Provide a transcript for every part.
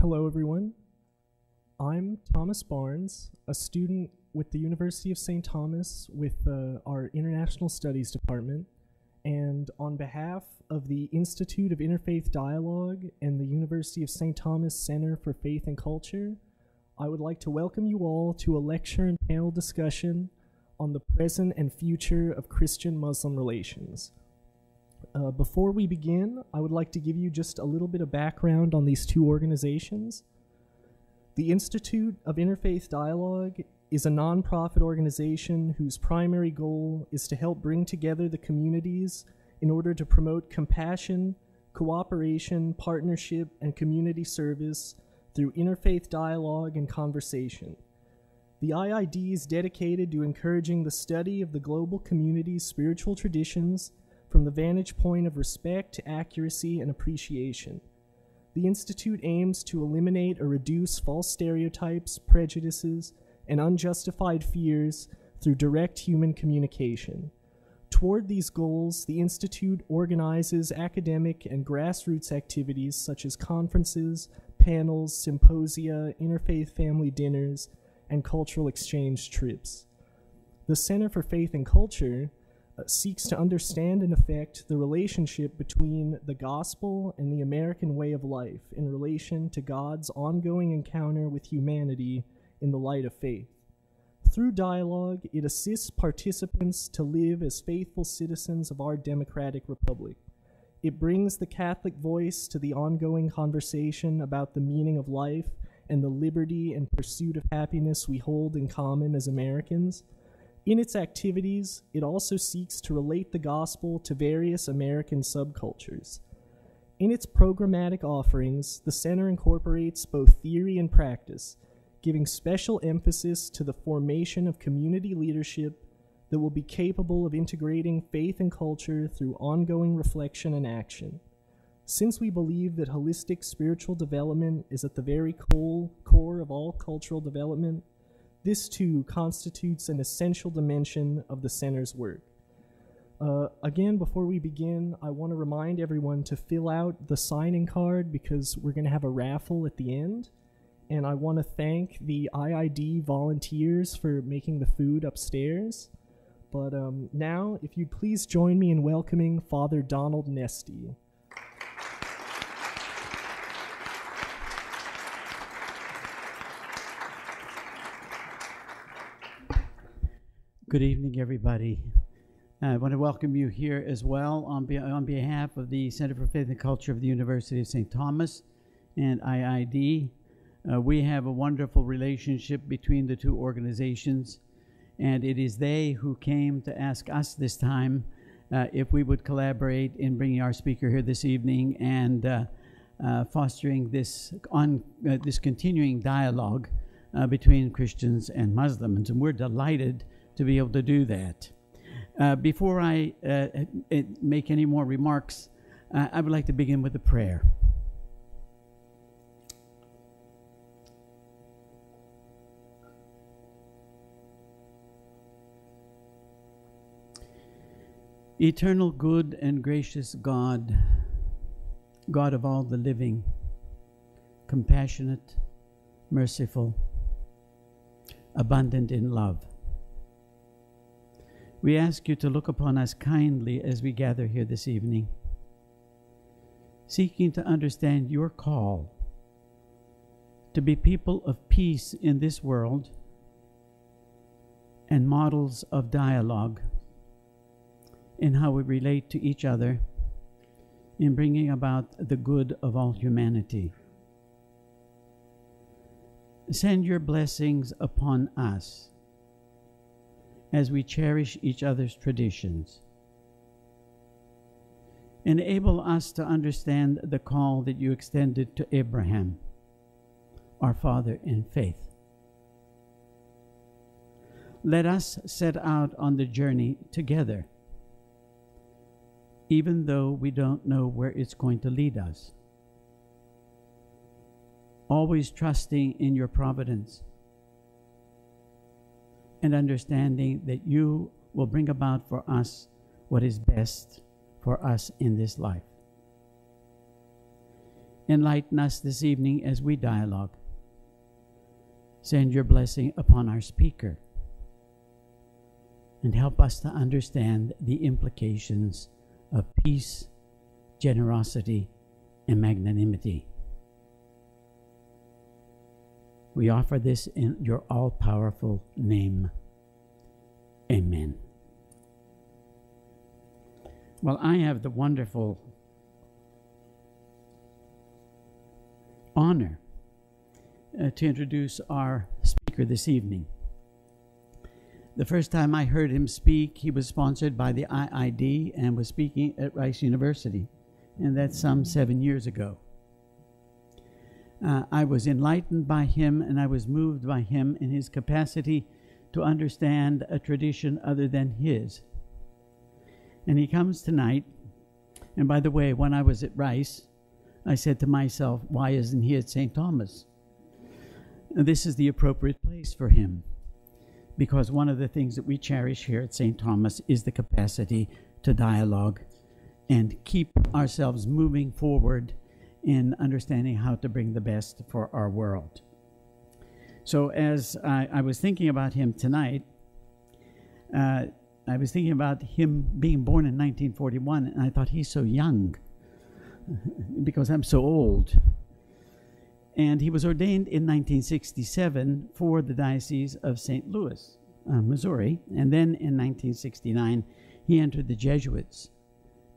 Hello, everyone. I'm Thomas Barnes, a student with the University of St. Thomas with our International Studies Department. And on behalf of the Institute of Interfaith Dialogue and the University of St. Thomas Center for Faith and Culture, I would like to welcome you all to a lecture and panel discussion on the present and future of Christian-Muslim relations. Before we begin, I would like to give you just a little bit of background on these two organizations. The Institute of Interfaith Dialogue is a nonprofit organization whose primary goal is to help bring together the communities in order to promote compassion, cooperation, partnership, and community service through interfaith dialogue and conversation. The IID is dedicated to encouraging the study of the global community's spiritual traditions from the vantage point of respect, accuracy, and appreciation. The Institute aims to eliminate or reduce false stereotypes, prejudices, and unjustified fears through direct human communication. Toward these goals, the Institute organizes academic and grassroots activities such as conferences, panels, symposia, interfaith family dinners, and cultural exchange trips. The Center for Faith and Culture seeks to understand and affect the relationship between the gospel and the American way of life in relation to God's ongoing encounter with humanity in the light of faith. Through dialogue, it assists participants to live as faithful citizens of our democratic republic. It brings the Catholic voice to the ongoing conversation about the meaning of life and the liberty and pursuit of happiness we hold in common as Americans. In its activities, it also seeks to relate the gospel to various American subcultures. In its programmatic offerings, the Center incorporates both theory and practice, giving special emphasis to the formation of community leadership that will be capable of integrating faith and culture through ongoing reflection and action. Since we believe that holistic spiritual development is at the very core of all cultural development, this too constitutes an essential dimension of the Center's work. Again, before we begin, I want to remind everyone to fill out the sign-in card because we're going to have a raffle at the end. And I want to thank the IID volunteers for making the food upstairs. But now, if you'd please join me in welcoming Father Donald Nesti. Good evening, everybody. I want to welcome you here as well on behalf of the Center for Faith and Culture of the University of St. Thomas and IID. We have a wonderful relationship between the two organizations, and it is they who came to ask us this time if we would collaborate in bringing our speaker here this evening and fostering this continuing dialogue between Christians and Muslims, and we're delighted to be able to do that. Before I make any more remarks, I would like to begin with a prayer. Eternal, good, and gracious God, God of all the living, compassionate, merciful, abundant in love, we ask you to look upon us kindly as we gather here this evening, seeking to understand your call to be people of peace in this world and models of dialogue in how we relate to each other in bringing about the good of all humanity. Send your blessings upon us as we cherish each other's traditions. Enable us to understand the call that you extended to Abraham, our father in faith. Let us set out on the journey together, even though we don't know where it's going to lead us, always trusting in your providence and understanding that you will bring about for us what is best for us in this life. enlighten us this evening as we dialogue. Send your blessing upon our speaker and help us to understand the implications of peace, generosity, and magnanimity. We offer this in your all-powerful name. Amen. Well, I have the wonderful honor to introduce our speaker this evening. The first time I heard him speak, he was sponsored by the IID and was speaking at Rice University, and that's some 7 years ago. I was enlightened by him, and I was moved by him in his capacity to understand a tradition other than his. And he comes tonight, and by the way, when I was at Rice, I said to myself, why isn't he at St. Thomas? This is the appropriate place for him, because one of the things that we cherish here at St. Thomas is the capacity to dialogue and keep ourselves moving forward in understanding how to bring the best for our world. So as I was thinking about him tonight, I was thinking about him being born in 1941, and I thought he's so young because I'm so old. And he was ordained in 1967 for the Diocese of St. Louis, Missouri. And then in 1969, he entered the Jesuits.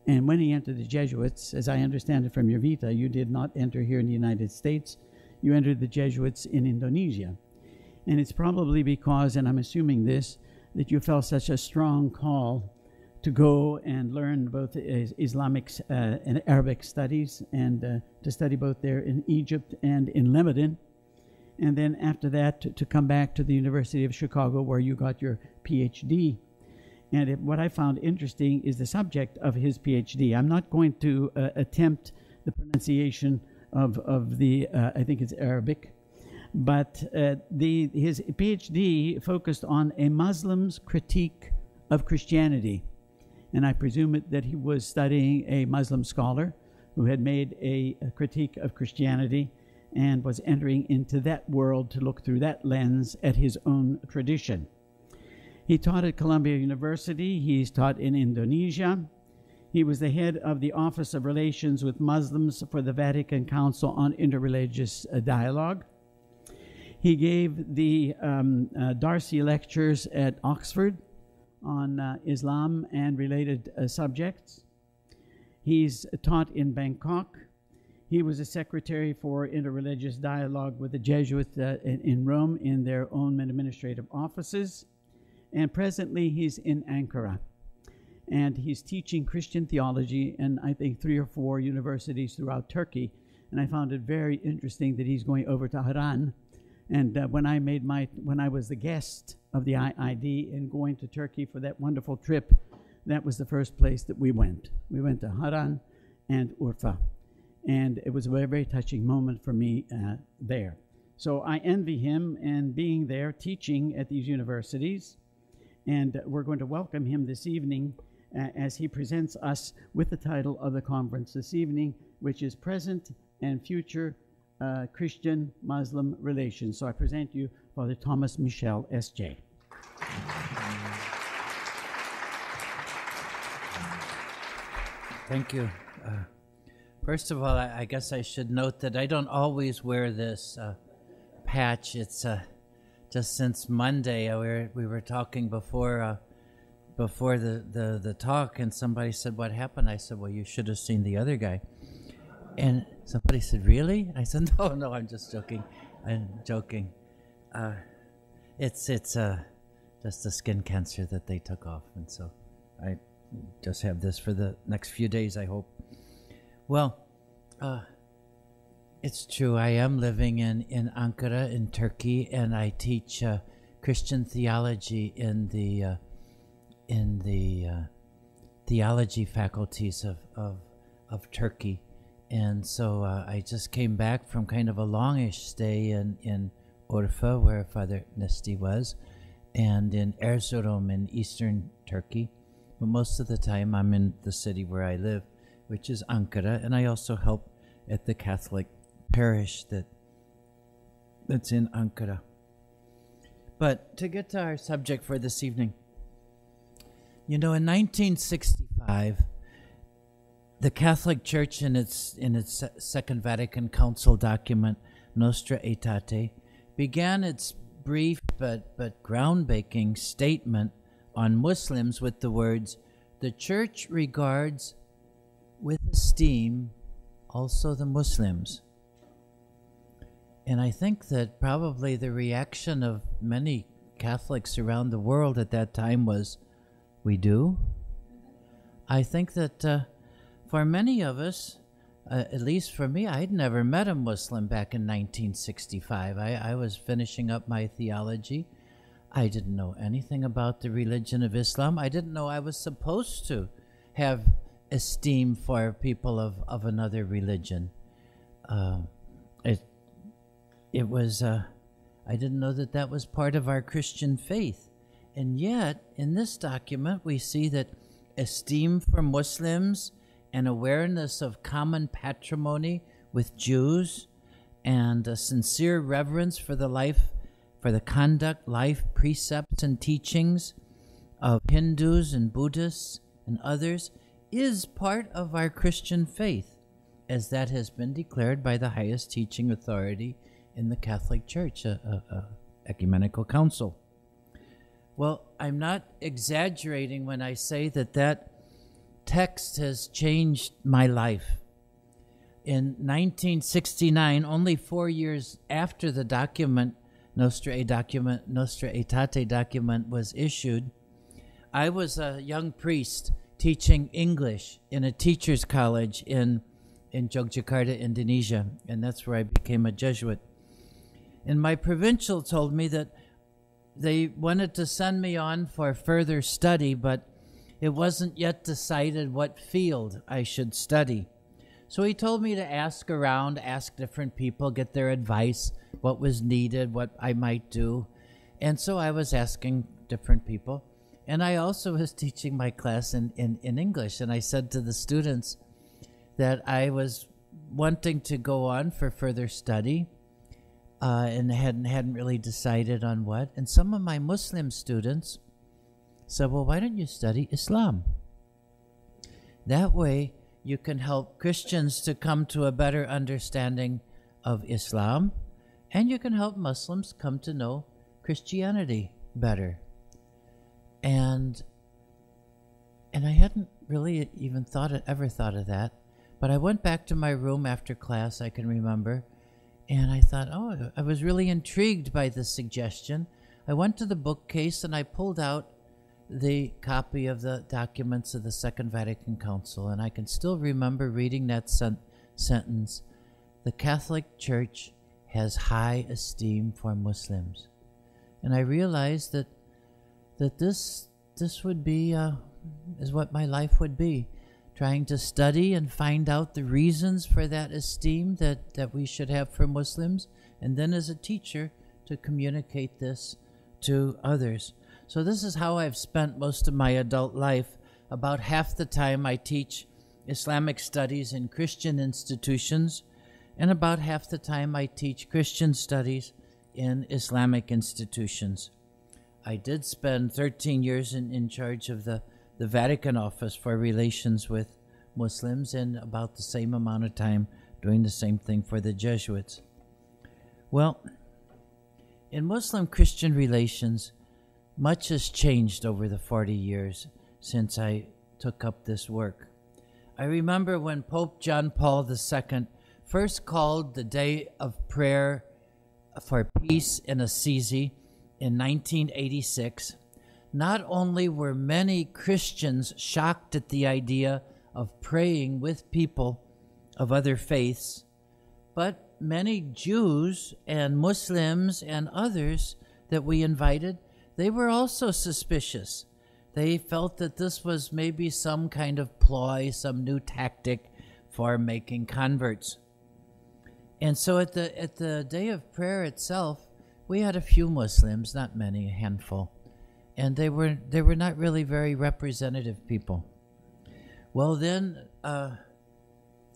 And when he entered the Jesuits, as I understand it from your vita, you did not enter here in the United States. You entered the Jesuits in Indonesia. And it's probably because, and I'm assuming this, that you felt such a strong call to go and learn both Islamic and Arabic studies, and to study both there in Egypt and in Lebanon. And then after that, to come back to the University of Chicago, where you got your PhD. And what I found interesting is the subject of his PhD. I'm not going to attempt the pronunciation of the, I think it's Arabic, but his PhD focused on a Muslim's critique of Christianity. And I presume that he was studying a Muslim scholar who had made a critique of Christianity and was entering into that world to look through that lens at his own tradition. He taught at Columbia University. He's taught in Indonesia. He was the head of the Office of Relations with Muslims for the Vatican Council on Interreligious Dialogue. He gave the Darcy Lectures at Oxford on Islam and related subjects. He's taught in Bangkok. He was a secretary for interreligious dialogue with the Jesuits in Rome in their own administrative offices. And presently he's in Ankara. And he's teaching Christian theology in, I think, 3 or 4 universities throughout Turkey. And I found it very interesting that he's going over to Haran. And when I was the guest of the IID and going to Turkey for that wonderful trip, that was the first place that we went. We went to Haran and Urfa. And it was a very, very touching moment for me there. So I envy him and being there teaching at these universities. And we're going to welcome him this evening as he presents us with the title of the conference this evening, which is Present and Future Christian-Muslim Relations. So I present you Father Thomas Michel, S.J. Thank you. First of all, I guess I should note that I don't always wear this patch. It's just since Monday. We were talking before the talk, and somebody said, "What happened?" I said, "Well, you should have seen the other guy." And somebody said, "Really?" I said, "No, I'm just joking. I'm joking. It's just a skin cancer that they took off, and so I just have this for the next few days, I hope." Well, it's true. I am living in Ankara, in Turkey, and I teach Christian theology in the theology faculties of Turkey. And so I just came back from kind of a longish stay in Urfa, where Father Nesti was, and in Erzurum in eastern Turkey. But most of the time I'm in the city where I live, which is Ankara, and I also help at the Catholic parish that's in Ankara. But to get to our subject for this evening, you know, in 1965, the Catholic Church in its Second Vatican Council document, Nostra Aetate, began its brief but groundbreaking statement on Muslims with the words, "The Church regards with esteem also the Muslims." And I think that probably the reaction of many Catholics around the world at that time was, "We do?" I think that for many of us, at least for me, I'd never met a Muslim back in 1965. I was finishing up my theology. I didn't know anything about the religion of Islam. I didn't know I was supposed to have esteem for people of another religion. It was, I didn't know that that was part of our Christian faith. And yet, in this document, we see that esteem for Muslims and awareness of common patrimony with Jews and a sincere reverence for the life, for the conduct, life, precepts, and teachings of Hindus and Buddhists and others is part of our Christian faith, as that has been declared by the highest teaching authority in the Catholic Church, Ecumenical Council. Well, I'm not exaggerating when I say that that text has changed my life. In 1969, only 4 years after the document, Nostra Aetate document was issued, I was a young priest teaching English in a teacher's college in Yogyakarta, Indonesia, and that's where I became a Jesuit. And my provincial told me that they wanted to send me on for further study, but it wasn't yet decided what field I should study. So he told me to ask around, ask different people, get their advice, what was needed, what I might do. And so I was asking different people. And I also was teaching my class in English. And I said to the students that I was wanting to go on for further study and hadn't really decided on what. And some of my Muslim students said, "Well, why don't you study Islam? That way you can help Christians to come to a better understanding of Islam, and you can help Muslims come to know Christianity better." And I hadn't really even ever thought of that. But I went back to my room after class, I can remember, and I thought, oh, I was really intrigued by this suggestion. I went to the bookcase and I pulled out the copy of the documents of the Second Vatican Council, and I can still remember reading that sentence, "The Catholic Church has high esteem for Muslims." And I realized that this would be, is what my life would be, trying to study and find out the reasons for that esteem that we should have for Muslims, and then as a teacher to communicate this to others. So this is how I've spent most of my adult life. About half the time I teach Islamic studies in Christian institutions, and about half the time I teach Christian studies in Islamic institutions. I did spend 13 years in charge of the Vatican Office for Relations with Muslims, and about the same amount of time doing the same thing for the Jesuits. Well, in Muslim-Christian relations, much has changed over the 40 years since I took up this work. I remember when Pope John Paul II first called the Day of Prayer for Peace in Assisi in 1986, not only were many Christians shocked at the idea of praying with people of other faiths, but many Jews and Muslims and others that we invited, they were also suspicious. They felt that this was maybe some kind of ploy, some new tactic for making converts. And so at the day of prayer itself, we had a few Muslims, not many, a handful. And they were not really very representative people. Well, then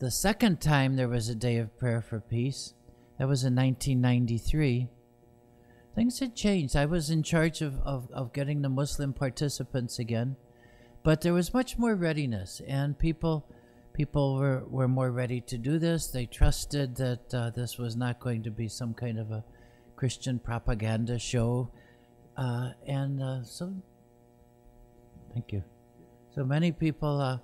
the second time there was a day of prayer for peace, that was in 1993, things had changed. I was in charge of getting the Muslim participants again, but there was much more readiness, and people were more ready to do this. They trusted that this was not going to be some kind of a Christian propaganda show. So, thank you. So many people,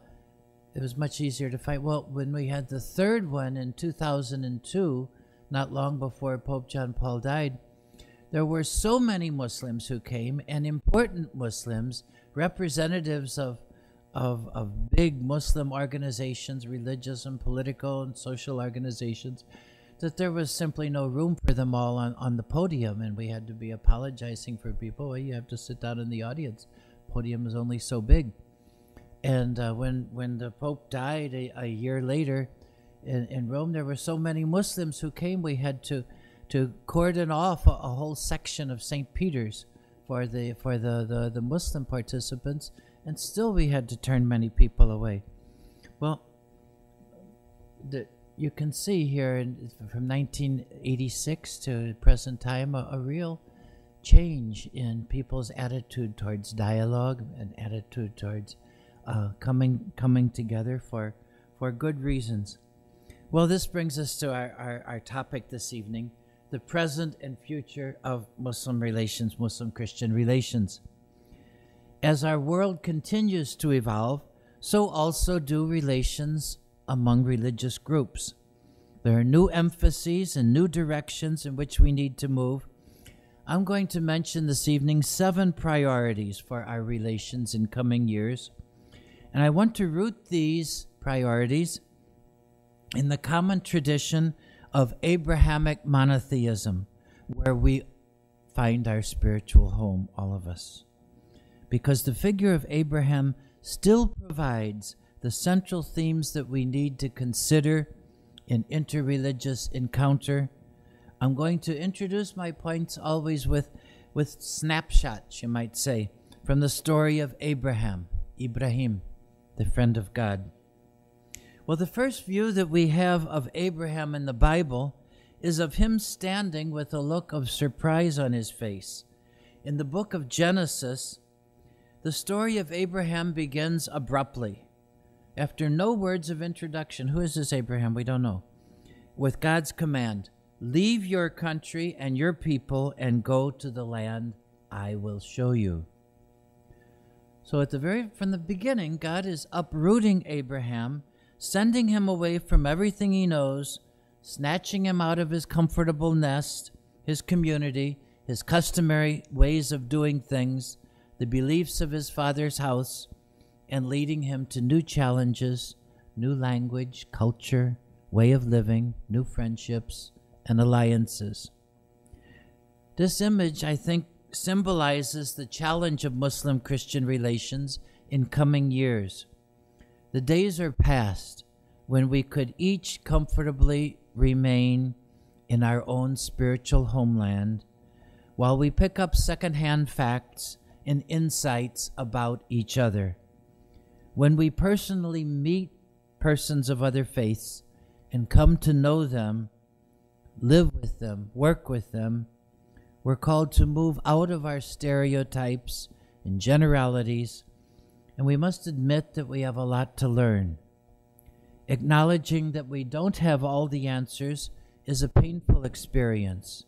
it was much easier to fight. Well, when we had the third one in 2002, not long before Pope John Paul died, there were so many Muslims who came, and important Muslims, representatives of big Muslim organizations, religious and political and social organizations, that there was simply no room for them all on the podium, and we had to be apologizing for people. Well, you have to sit down in the audience. Podium is only so big. And when the Pope died a year later in Rome, there were so many Muslims who came, we had to cordon off a whole section of St. Peter's for the Muslim participants, and still we had to turn many people away. Well, you can see here from 1986 to present time a real change in people's attitude towards dialogue and attitude towards coming together for good reasons. Well, this brings us to our topic this evening, the present and future of Muslim relations, Muslim-Christian relations. As our world continues to evolve, so also do relations among religious groups. There are new emphases and new directions in which we need to move. I'm going to mention this evening 7 priorities for our relations in coming years. And I want to root these priorities in the common tradition of Abrahamic monotheism, where we find our spiritual home, all of us. Because the figure of Abraham still provides the central themes that we need to consider in interreligious encounter. I'm going to introduce my points always with snapshots, you might say, from the story of Ibrahim, the friend of God. Well, the first view that we have of Abraham in the Bible is of him standing with a look of surprise on his face. In the book of Genesis, the story of Abraham begins abruptly. After no words of introduction, who is this Abraham? We don't know. With God's command, leave your country and your people and go to the land I will show you. So from the beginning, God is uprooting Abraham, sending him away from everything he knows, snatching him out of his comfortable nest, his community, his customary ways of doing things, the beliefs of his father's house, and leading him to new challenges, new language, culture, way of living, new friendships, and alliances. This image, I think, symbolizes the challenge of Muslim-Christian relations in coming years. The days are past when we could each comfortably remain in our own spiritual homeland while we pick up secondhand facts and insights about each other. When we personally meet persons of other faiths and come to know them, live with them, work with them, we're called to move out of our stereotypes and generalities, and we must admit that we have a lot to learn. Acknowledging that we don't have all the answers is a painful experience,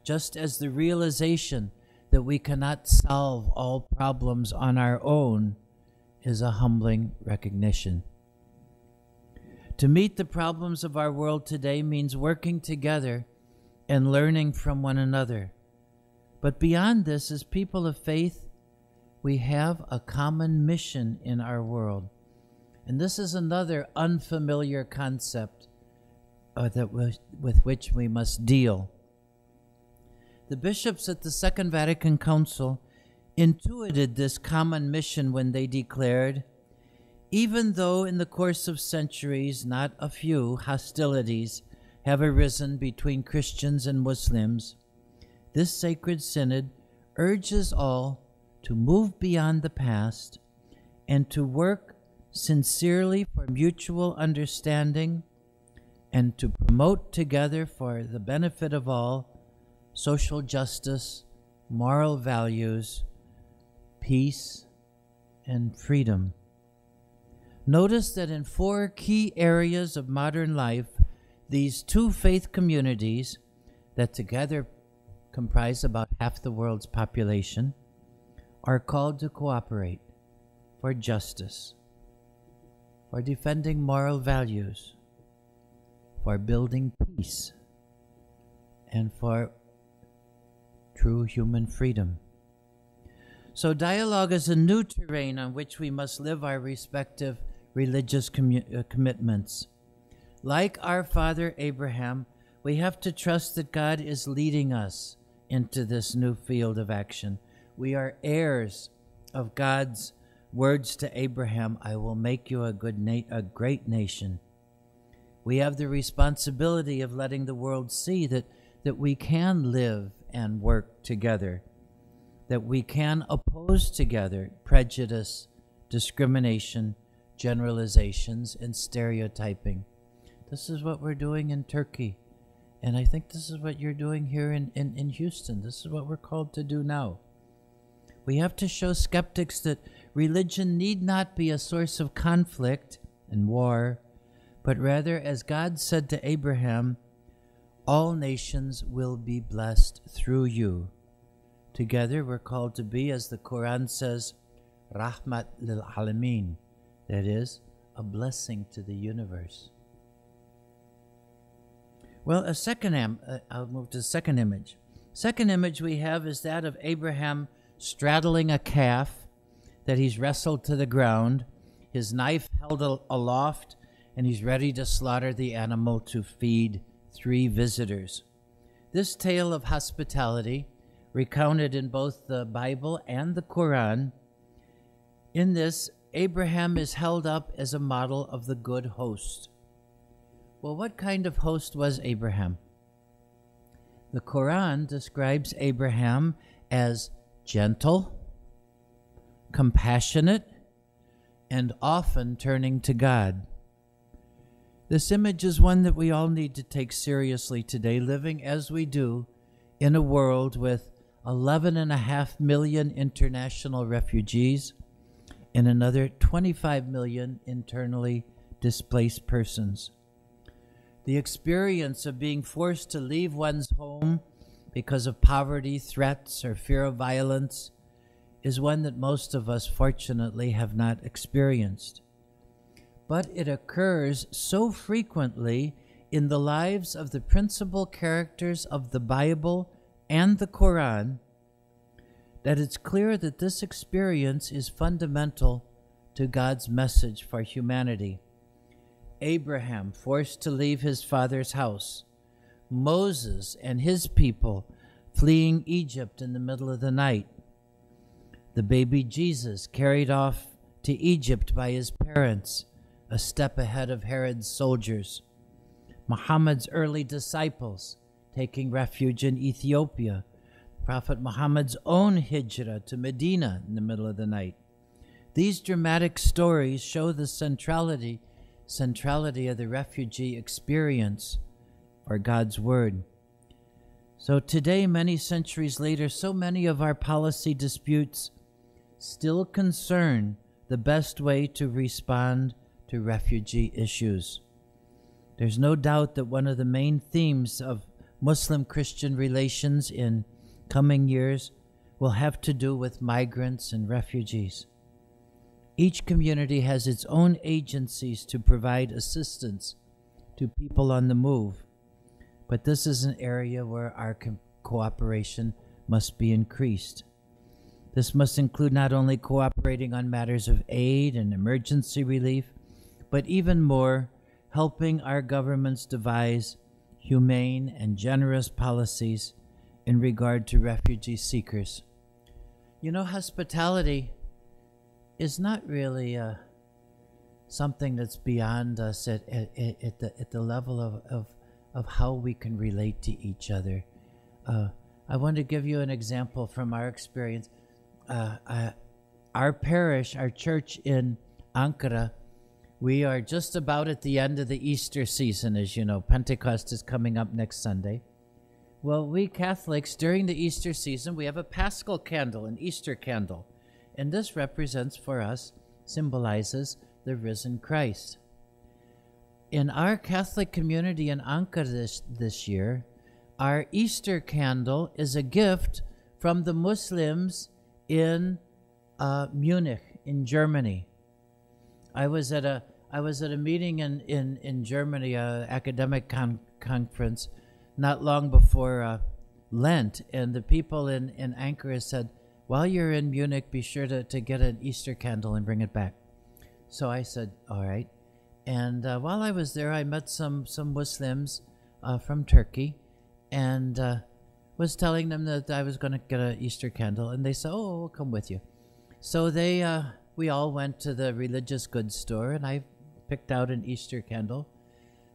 just as the realization that we cannot solve all problems on our own is a humbling recognition. To meet the problems of our world today means working together and learning from one another. But beyond this, as people of faith, we have a common mission in our world. And this is another unfamiliar concept with which we must deal. The bishops at the Second Vatican Council intuited this common mission when they declared, even though in the course of centuries not a few hostilities have arisen between Christians and Muslims, this sacred synod urges all to move beyond the past and to work sincerely for mutual understanding and to promote together for the benefit of all social justice, moral values, peace, and freedom. Notice that in 4 key areas of modern life, these 2 faith communities that together comprise about half the world's population are called to cooperate for justice, for defending moral values, for building peace, and for true human freedom. So dialogue is a new terrain on which we must live our respective religious commitments. Like our father Abraham, we have to trust that God is leading us into this new field of action. We are heirs of God's words to Abraham, I will make you a great nation. We have the responsibility of letting the world see that we can live and work together, that we can oppose together prejudice, discrimination, generalizations, and stereotyping. This is what we're doing in Turkey, and I think this is what you're doing here in Houston. This is what we're called to do now. We have to show skeptics that religion need not be a source of conflict and war, but rather, as God said to Abraham, all nations will be blessed through you. Together we're called to be, as the Quran says, Rahmat lil Alameen, that is, a blessing to the universe. Well, I'll move to the second image. Second image we have is that of Abraham straddling a calf that he's wrestled to the ground, his knife held aloft, and he's ready to slaughter the animal to feed 3 visitors. This tale of hospitality, recounted in both the Bible and the Quran, in this, Abraham is held up as a model of the good host. Well, what kind of host was Abraham? The Quran describes Abraham as gentle, compassionate, and often turning to God. This image is one that we all need to take seriously today, living as we do in a world with 11.5 million international refugees and another 25 million internally displaced persons. The experience of being forced to leave one's home because of poverty, threats, or fear of violence is one that most of us, fortunately, have not experienced. But it occurs so frequently in the lives of the principal characters of the Bible and the Quran that it's clear that this experience is fundamental to God's message for humanity. Abraham forced to leave his father's house, Moses and his people fleeing Egypt in the middle of the night, the baby Jesus carried off to Egypt by his parents, a step ahead of Herod's soldiers, Muhammad's early disciples taking refuge in Ethiopia, Prophet Muhammad's own hijrah to Medina in the middle of the night. These dramatic stories show the centrality of the refugee experience or God's word. So today, many centuries later, so many of our policy disputes still concern the best way to respond to refugee issues. There's no doubt that one of the main themes of Muslim-Christian relations in coming years will have to do with migrants and refugees. Each community has its own agencies to provide assistance to people on the move, but this is an area where our cooperation must be increased. This must include not only cooperating on matters of aid and emergency relief, but even more, helping our governments devise humane and generous policies in regard to refugee seekers. You know, hospitality is not really something that's beyond us at the level of how we can relate to each other. I want to give you an example from our experience. Our parish, our church in Ankara, We are just about at the end of the Easter season, as you know. Pentecost is coming up next Sunday. Well, we Catholics, during the Easter season, we have a Paschal candle, an Easter candle. And this represents for us, symbolizes the risen Christ. In our Catholic community in Ankara this year, our Easter candle is a gift from the Muslims in Munich, in Germany. I was at a meeting in Germany, an academic conference, not long before Lent, and the people in Ankara said, while you're in Munich, be sure to get an Easter candle and bring it back. So I said, all right. And while I was there, I met some Muslims from Turkey, and was telling them that I was going to get an Easter candle, and they said, oh, we'll come with you. So we all went to the religious goods store, and I picked out an Easter candle.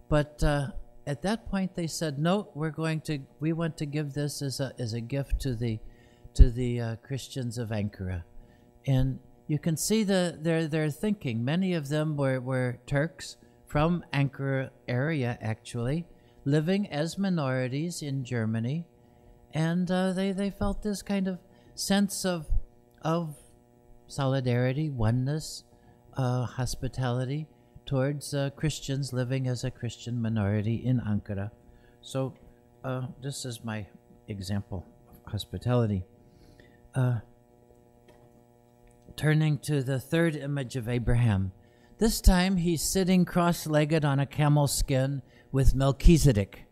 But at that point, they said, no, we want to give this as a gift to the Christians of Ankara. And you can see their thinking. Many of them were Turks from Ankara area, actually, living as minorities in Germany. And they felt this kind of sense of solidarity, oneness, hospitality towards Christians living as a Christian minority in Ankara. So this is my example of hospitality. Turning to the third image of Abraham. This time he's sitting cross-legged on a camel skin with Melchizedek,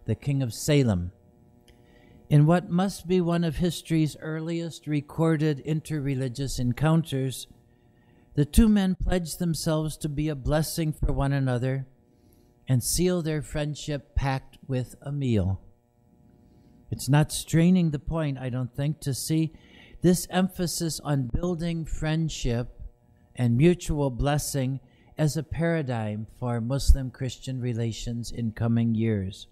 the king of Salem. In what must be one of history's earliest recorded interreligious encounters, the two men pledged themselves to be a blessing for one another and seal their friendship pact with a meal. It's not straining the point, I don't think, to see this emphasis on building friendship and mutual blessing as a paradigm for Muslim-Christian relations in coming years.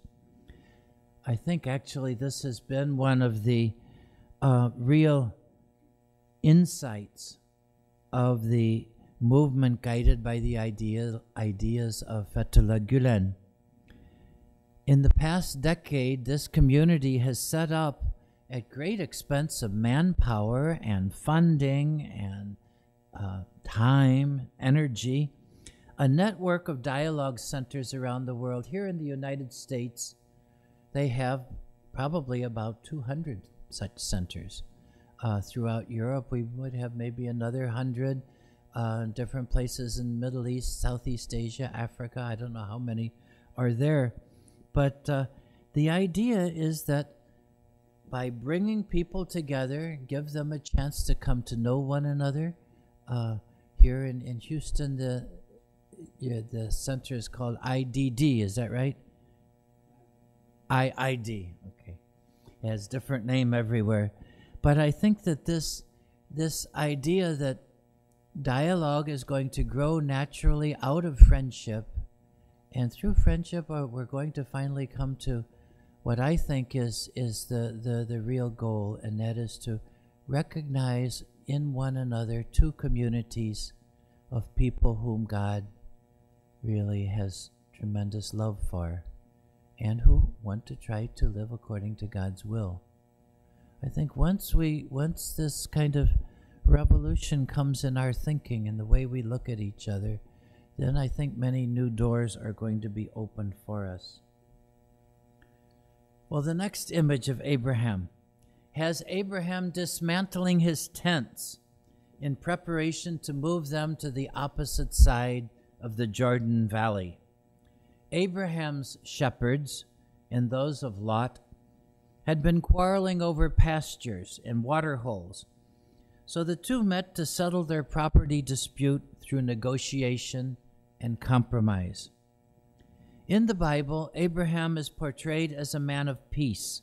I think actually this has been one of the real insights of the movement guided by the ideas of Fethullah Gulen. In the past decade, this community has set up, at great expense of manpower and funding and time, energy, a network of dialogue centers around the world. Here in the United States, they have probably about 200 such centers. Throughout Europe, we would have maybe another 100, different places in the Middle East, Southeast Asia, Africa. I don't know how many are there. But the idea is that by bringing people together, give them a chance to come to know one another. Here in Houston, the center is called IDD, is that right? IID, okay. It has different name everywhere. But I think that this idea that dialogue is going to grow naturally out of friendship, and through friendship we're going to finally come to what I think is the real goal, and that is to recognize in one another two communities of people whom God really has tremendous love for and who want to try to live according to God's will. I think once this kind of revolution comes in our thinking and the way we look at each other, then I think many new doors are going to be opened for us. Well, the next image of Abraham has Abraham dismantling his tents in preparation to move them to the opposite side of the Jordan Valley. Abraham's shepherds and those of Lot had been quarreling over pastures and water holes, so the two met to settle their property dispute through negotiation and compromise. In the Bible, Abraham is portrayed as a man of peace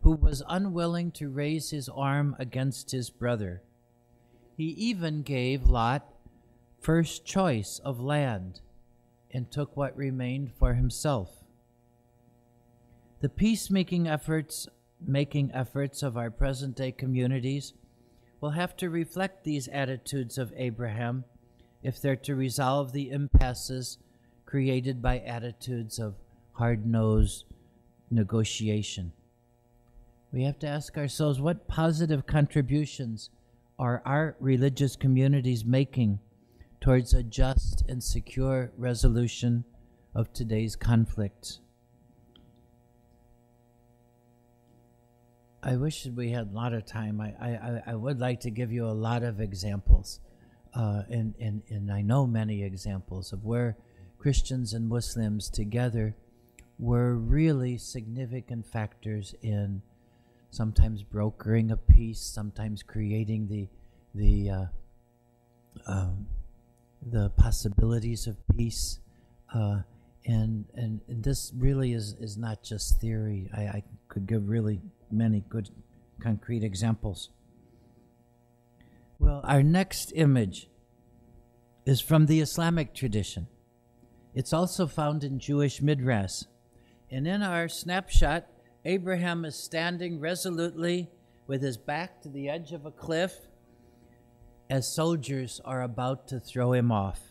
who was unwilling to raise his arm against his brother. He even gave Lot first choice of land and took what remained for himself. The peacemaking efforts of our present-day communities will have to reflect these attitudes of Abraham if they're to resolve the impasses created by attitudes of hard-nosed negotiation. We have to ask ourselves, what positive contributions are our religious communities making towards a just and secure resolution of today's conflicts? I wish we had a lot of time. I would like to give you a lot of examples, and I know many examples of where Christians and Muslims together were really significant factors in sometimes brokering a peace, sometimes creating the possibilities of peace, and this really is not just theory. I could give really many good concrete examples. Well, our next image is from the Islamic tradition. It's also found in Jewish Midrash. And in our snapshot, Abraham is standing resolutely with his back to the edge of a cliff as soldiers are about to throw him off.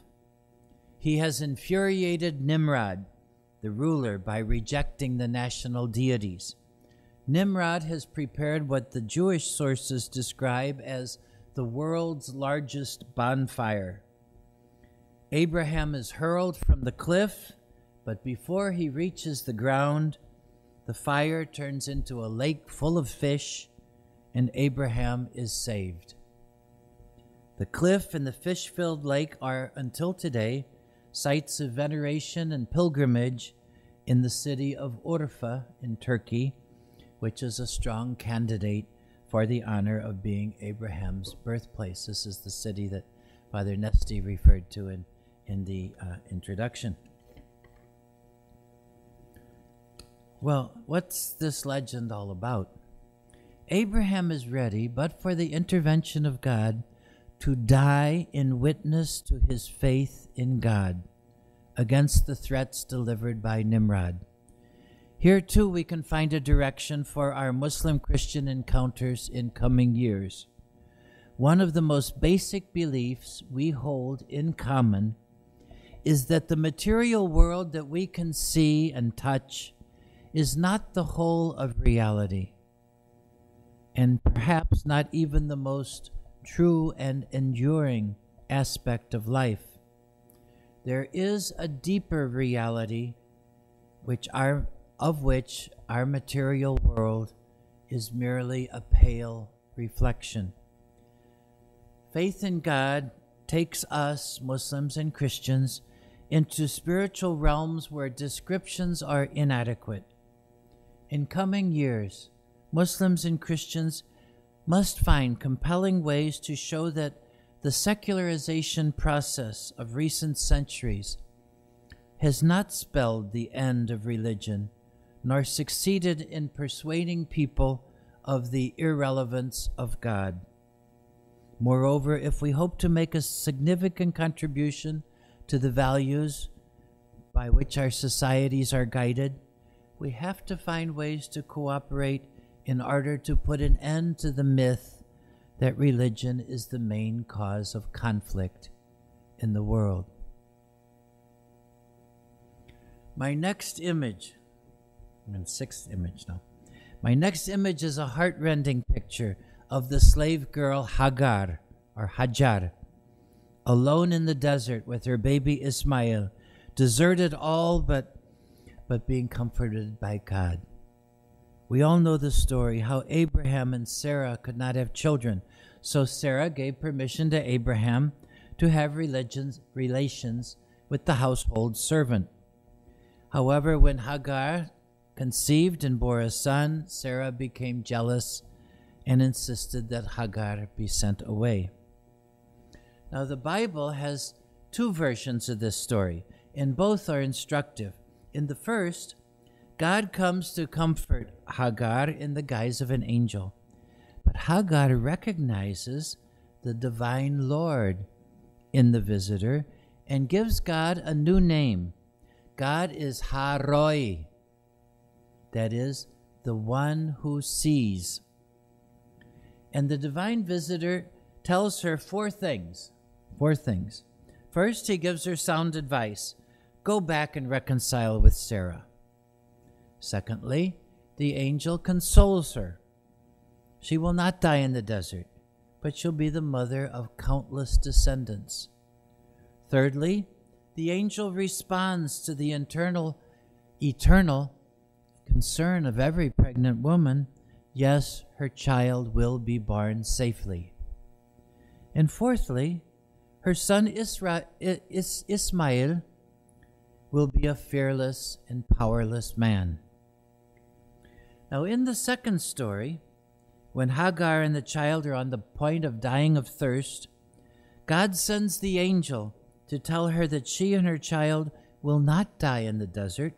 He has infuriated Nimrod, the ruler, by rejecting the national deities. Nimrod has prepared what the Jewish sources describe as the world's largest bonfire. Abraham is hurled from the cliff, but before he reaches the ground, the fire turns into a lake full of fish, and Abraham is saved. The cliff and the fish-filled lake are, until today, sites of veneration and pilgrimage in the city of Urfa in Turkey, which is a strong candidate for the honor of being Abraham's birthplace. This is the city that Father Nesti referred to in the introduction. Well, what's this legend all about? Abraham is ready, but for the intervention of God, to die in witness to his faith in God against the threats delivered by Nimrod. Here, too, we can find a direction for our Muslim-Christian encounters in coming years. One of the most basic beliefs we hold in common is that the material world that we can see and touch is not the whole of reality, and perhaps not even the most true and enduring aspect of life. There is a deeper reality of which our material world is merely a pale reflection. Faith in God takes us, Muslims and Christians, into spiritual realms where descriptions are inadequate. In coming years, Muslims and Christians must find compelling ways to show that the secularization process of recent centuries has not spelled the end of religion, nor succeeded in persuading people of the irrelevance of God. Moreover, if we hope to make a significant contribution to the values by which our societies are guided, we have to find ways to cooperate in order to put an end to the myth that religion is the main cause of conflict in the world. My next image, I'm in sixth image now. My next image is a heart-rending picture of the slave girl Hagar, or Hajar, alone in the desert with her baby Ismail, deserted all but being comforted by God. We all know the story, how Abraham and Sarah could not have children, so Sarah gave permission to Abraham to have relations with the household servant. However, when Hagar conceived and bore a son, Sarah became jealous and insisted that Hagar be sent away. Now, the Bible has two versions of this story, and both are instructive. In the first, God comes to comfort Hagar in the guise of an angel. But Hagar recognizes the divine Lord in the visitor and gives God a new name. God is Ha-Roi, that is, the one who sees. And the divine visitor tells her four things. First, he gives her sound advice. Go back and reconcile with Sarah. Secondly, the angel consoles her. She will not die in the desert, but she'll be the mother of countless descendants. Thirdly, the angel responds to the eternal concern of every pregnant woman. Yes, her child will be born safely. And fourthly, her son Ismail will be a fearless and powerless man. Now, in the second story, when Hagar and the child are on the point of dying of thirst, God sends the angel to tell her that she and her child will not die in the desert,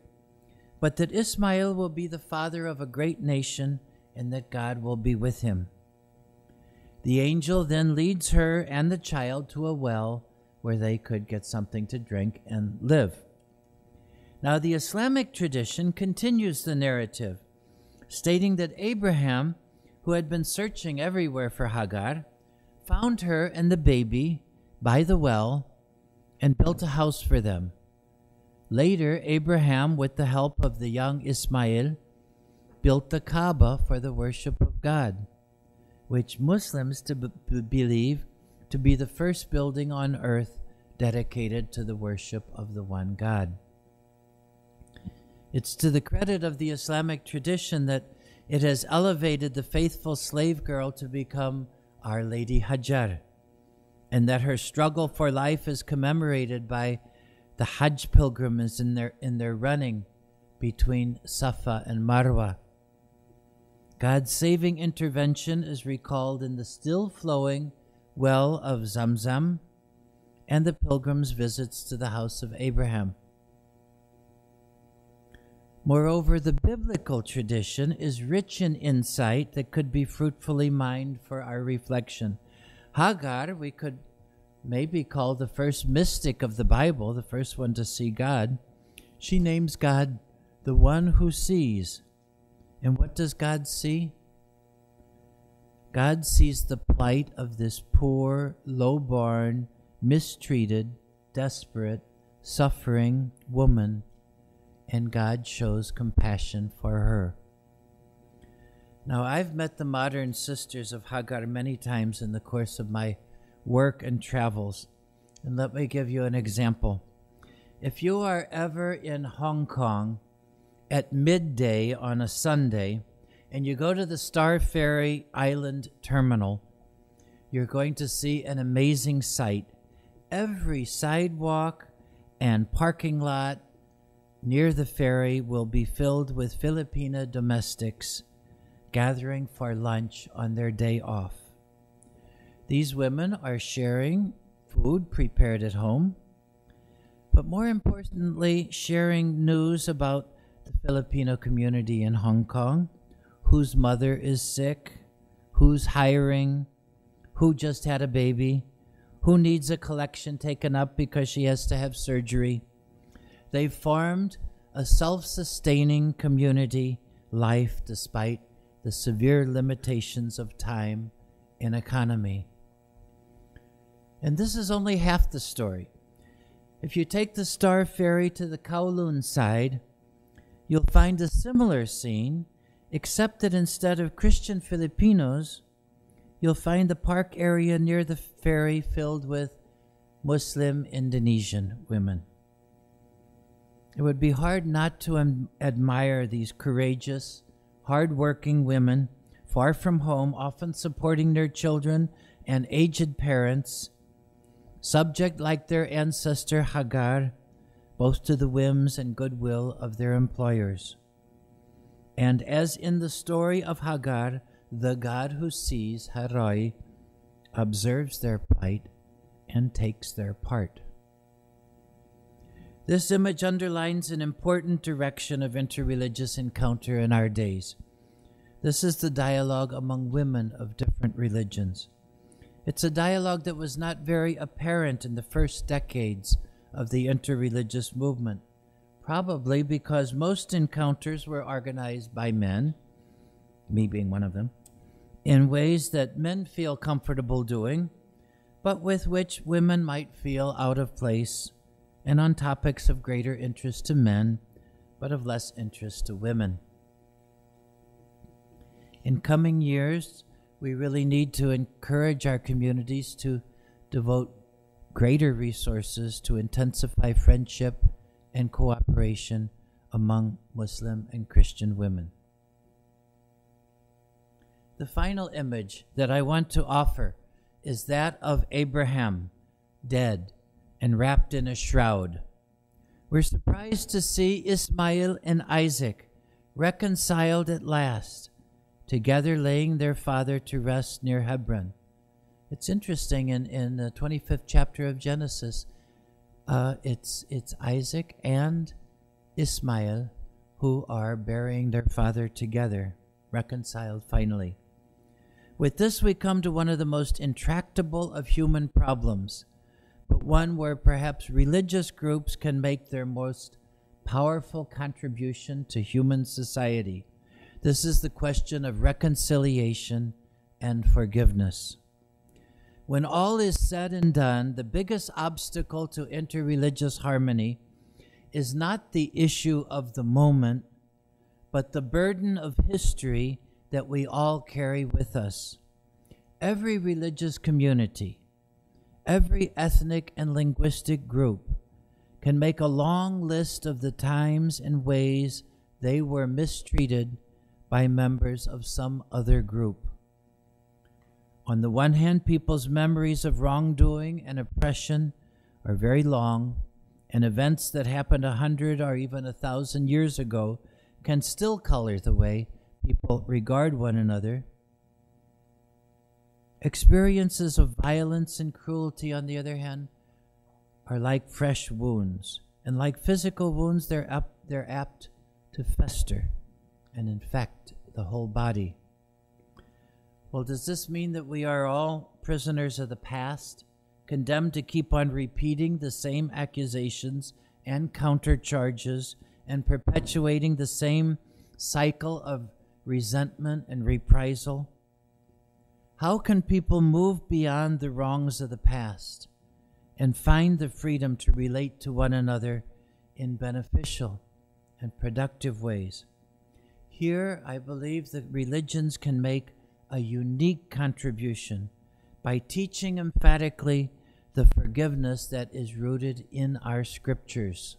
but that Ismail will be the father of a great nation and that God will be with him. The angel then leads her and the child to a well where they could get something to drink and live. Now, the Islamic tradition continues the narrative, stating that Abraham, who had been searching everywhere for Hagar, found her and the baby by the well and built a house for them. Later, Abraham, with the help of the young Ismail, built the Kaaba for the worship of God, which Muslims believe to be the first building on earth dedicated to the worship of the one God. It's to the credit of the Islamic tradition that it has elevated the faithful slave girl to become Our Lady Hajar, and that her struggle for life is commemorated by the Hajj pilgrims in their running between Safa and Marwa. God's saving intervention is recalled in the still-flowing well of Zamzam and the pilgrims' visits to the house of Abraham. Moreover, the biblical tradition is rich in insight that could be fruitfully mined for our reflection. Hagar, we could maybe call the first mystic of the Bible, the first one to see God. She names God the one who sees. And what does God see? God sees the plight of this poor, low-born, mistreated, desperate, suffering woman, and God shows compassion for her. Now, I've met the modern sisters of Hagar many times in the course of my work and travels, and let me give you an example. If you are ever in Hong Kong at midday on a Sunday, and you go to the Star Ferry Island Terminal, you're going to see an amazing sight. Every sidewalk and parking lot near the ferry will be filled with Filipina domestics gathering for lunch on their day off. These women are sharing food prepared at home, but more importantly, sharing news about the Filipino community in Hong Kong, whose mother is sick, who's hiring, who just had a baby, who needs a collection taken up because she has to have surgery. They've formed a self-sustaining community life despite the severe limitations of time and economy. And this is only half the story. If you take the Star Ferry to the Kowloon side, you'll find a similar scene, except that instead of Christian Filipinos, you'll find the park area near the ferry filled with Muslim Indonesian women. It would be hard not to admire these courageous, hard-working women, far from home, often supporting their children and aged parents, subject like their ancestor Hagar, both to the whims and goodwill of their employers. And as in the story of Hagar, the God who sees, Haroi, observes their plight and takes their part. This image underlines an important direction of interreligious encounter in our days. This is the dialogue among women of different religions. It's a dialogue that was not very apparent in the first decades of the interreligious movement, probably because most encounters were organized by men, me being one of them, in ways that men feel comfortable doing, but with which women might feel out of place, and on topics of greater interest to men, but of less interest to women. In coming years, we really need to encourage our communities to devote greater resources to intensify friendship and cooperation among Muslim and Christian women. The final image that I want to offer is that of Abraham, dead and wrapped in a shroud. We're surprised to see Ismail and Isaac reconciled at last, together laying their father to rest near Hebron. It's interesting, in the 25th chapter of Genesis, it's Isaac and Ismail who are burying their father together, reconciled finally. With this, we come to one of the most intractable of human problems, but one where perhaps religious groups can make their most powerful contribution to human society. This is the question of reconciliation and forgiveness. When all is said and done, the biggest obstacle to interreligious harmony is not the issue of the moment, but the burden of history that we all carry with us. Every religious community, every ethnic and linguistic group can make a long list of the times and ways they were mistreated by members of some other group. On the one hand, people's memories of wrongdoing and oppression are very long, and events that happened 100 or even 1,000 years ago can still color the way people regard one another. Experiences of violence and cruelty, on the other hand, are like fresh wounds, and like physical wounds, they're apt to fester and infect the whole body. Well, does this mean that we are all prisoners of the past, condemned to keep on repeating the same accusations and countercharges and perpetuating the same cycle of resentment and reprisal? How can people move beyond the wrongs of the past and find the freedom to relate to one another in beneficial and productive ways? Here, I believe that religions can make a unique contribution by teaching emphatically the forgiveness that is rooted in our scriptures.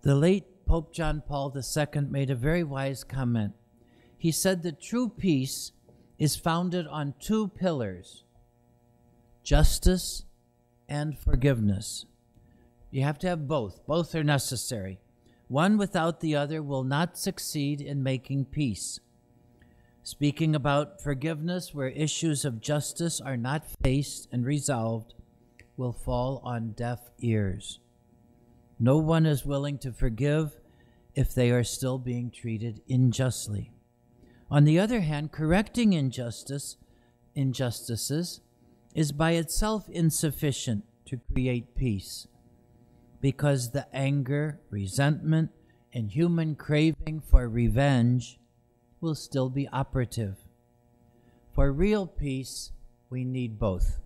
The late Pope John Paul II made a very wise comment. He said that true peace is founded on two pillars: justice and forgiveness. You have to have both. Both are necessary. One without the other will not succeed in making peace. Speaking about forgiveness, where issues of justice are not faced and resolved, will fall on deaf ears. No one is willing to forgive if they are still being treated unjustly. On the other hand, correcting injustices is by itself insufficient to create peace, because the anger, resentment, and human craving for revenge will still be operative. For real peace, we need both.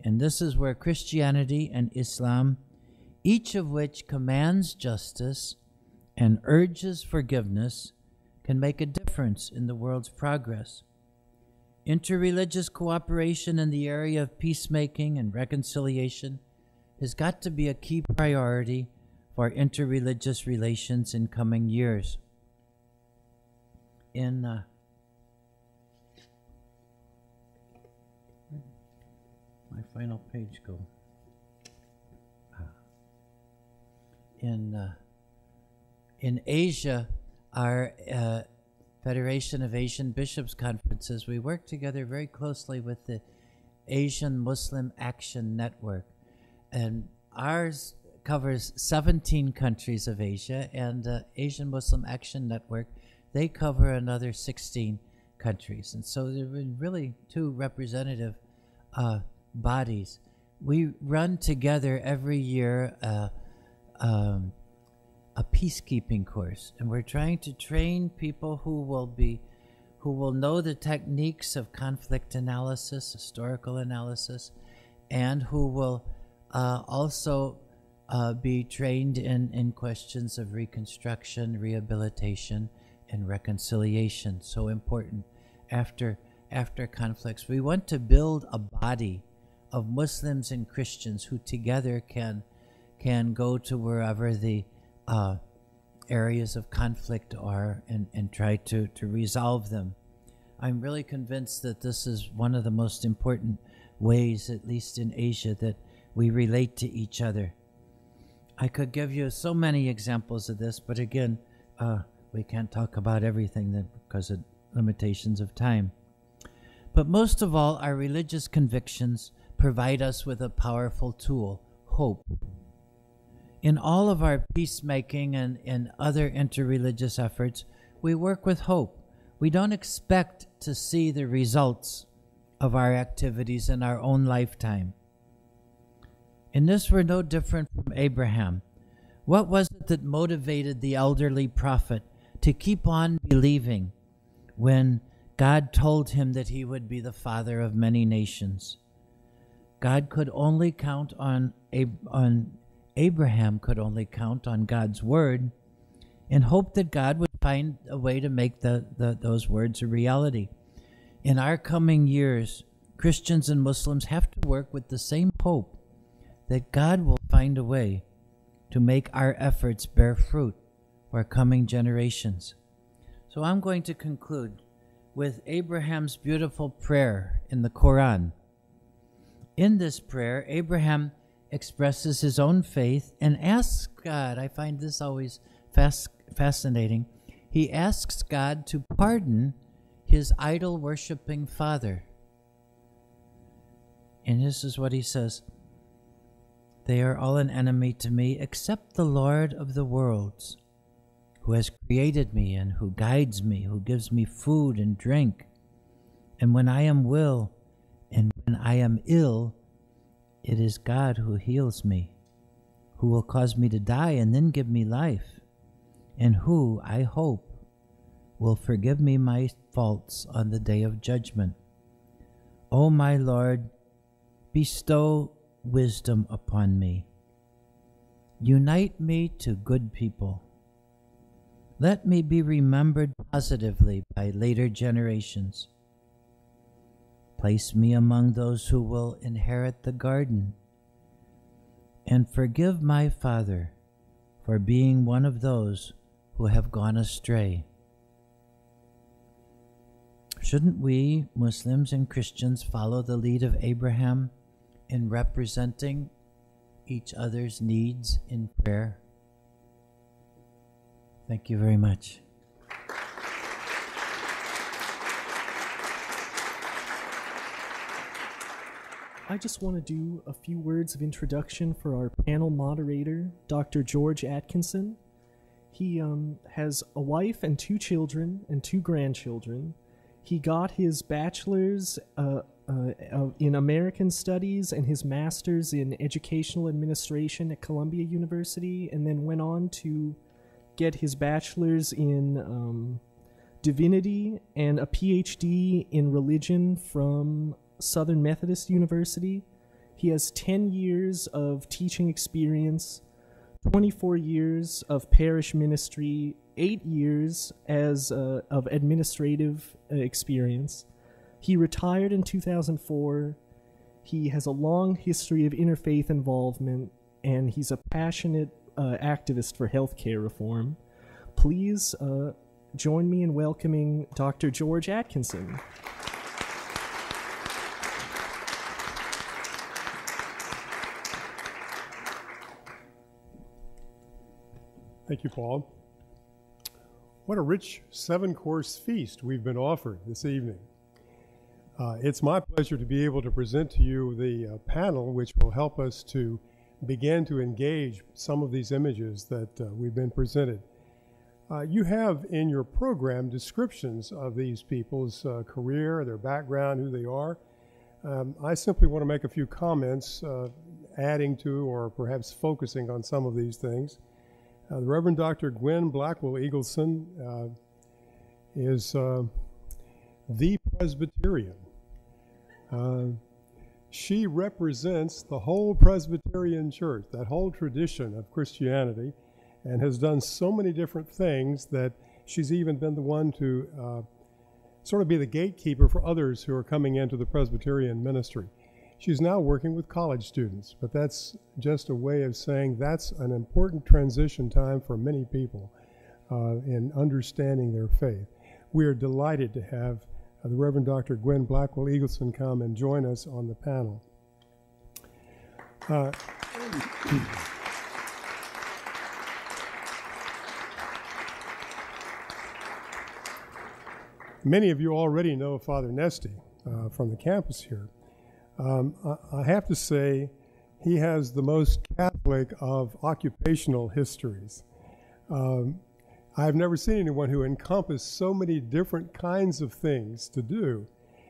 And this is where Christianity and Islam, each of which commands justice and urges forgiveness, can make a difference in the world's progress. Interreligious cooperation in the area of peacemaking and reconciliation has got to be a key priority for interreligious relations in coming years. In my final page go. In Asia, our Federation of Asian Bishops Conferences, we work together very closely with the Asian Muslim Action Network, and ours covers 17 countries of Asia, and the Asian Muslim Action Network, they cover another 16 countries. And so they're really two representative bodies. We run together every year a peacekeeping course, and we're trying to train people who who will know the techniques of conflict analysis, historical analysis, and who will also be trained in questions of reconstruction, rehabilitation, and reconciliation. So important after conflicts. We want to build a body of Muslims and Christians who together can go to wherever the areas of conflict are and try to resolve them. I'm really convinced that this is one of the most important ways, at least in Asia, that we relate to each other. I could give you so many examples of this, but again, we can't talk about everything because of limitations of time. But most of all, our religious convictions provide us with a powerful tool, hope. In all of our peacemaking and other interreligious efforts, we work with hope. We don't expect to see the results of our activities in our own lifetime. In this, we're no different from Abraham. What was it that motivated the elderly prophet to keep on believing when God told him that he would be the father of many nations? God could only count on Abraham could only count on God's word and hope that God would find a way to make those words a reality. In our coming years, Christians and Muslims have to work with the same hope that God will find a way to make our efforts bear fruit for coming generations. So I'm going to conclude with Abraham's beautiful prayer in the Quran. In this prayer, Abraham expresses his own faith and asks God, I find this always fascinating, he asks God to pardon his idol-worshipping father. And this is what he says: "They are all an enemy to me except the Lord of the worlds, who has created me and who guides me, who gives me food and drink. And when I am ill, it is God who heals me, who will cause me to die and then give me life, and who, I hope, will forgive me my faults on the day of judgment. O my Lord, bestow wisdom upon me. Unite me to good people. Let me be remembered positively by later generations. Place me among those who will inherit the garden, and forgive my father for being one of those who have gone astray." Shouldn't we, Muslims and Christians, follow the lead of Abraham in representing each other's needs in prayer? Thank you very much. I just want to do a few words of introduction for our panel moderator, Dr. George Atkinson. He has a wife and 2 children and 2 grandchildren. He got his bachelor's in American Studies and his master's in Educational Administration at Columbia University, and then went on to get his bachelor's in divinity and a PhD in religion from Southern Methodist University. He has 10 years of teaching experience, 24 years of parish ministry, 8 years of administrative experience. He retired in 2004. He has a long history of interfaith involvement, and he's a passionate activist for healthcare reform. Please join me in welcoming Dr. George Atkinson. Thank you, Paul. What a rich 7-course feast we've been offered this evening. It's my pleasure to be able to present to you the panel which will help us to begin to engage some of these images that we've been presented. You have in your program descriptions of these people's career, their background, who they are. I simply want to make a few comments adding to or perhaps focusing on some of these things. The Reverend Dr. Guinn Blackwell Eagleton is the Presbyterian. She represents the whole Presbyterian church, that whole tradition of Christianity, and has done so many different things that she's even been the one to sort of be the gatekeeper for others who are coming into the Presbyterian ministry. She's now working with college students, but that's just a way of saying that's an important transition time for many people in understanding their faith. We are delighted to have the Reverend Dr. Guinn Blackwell Eagleton come and join us on the panel. Many of you already know Father Nesti from the campus here. I have to say he has the most Catholic of occupational histories. I've never seen anyone who encompassed so many different kinds of things to do.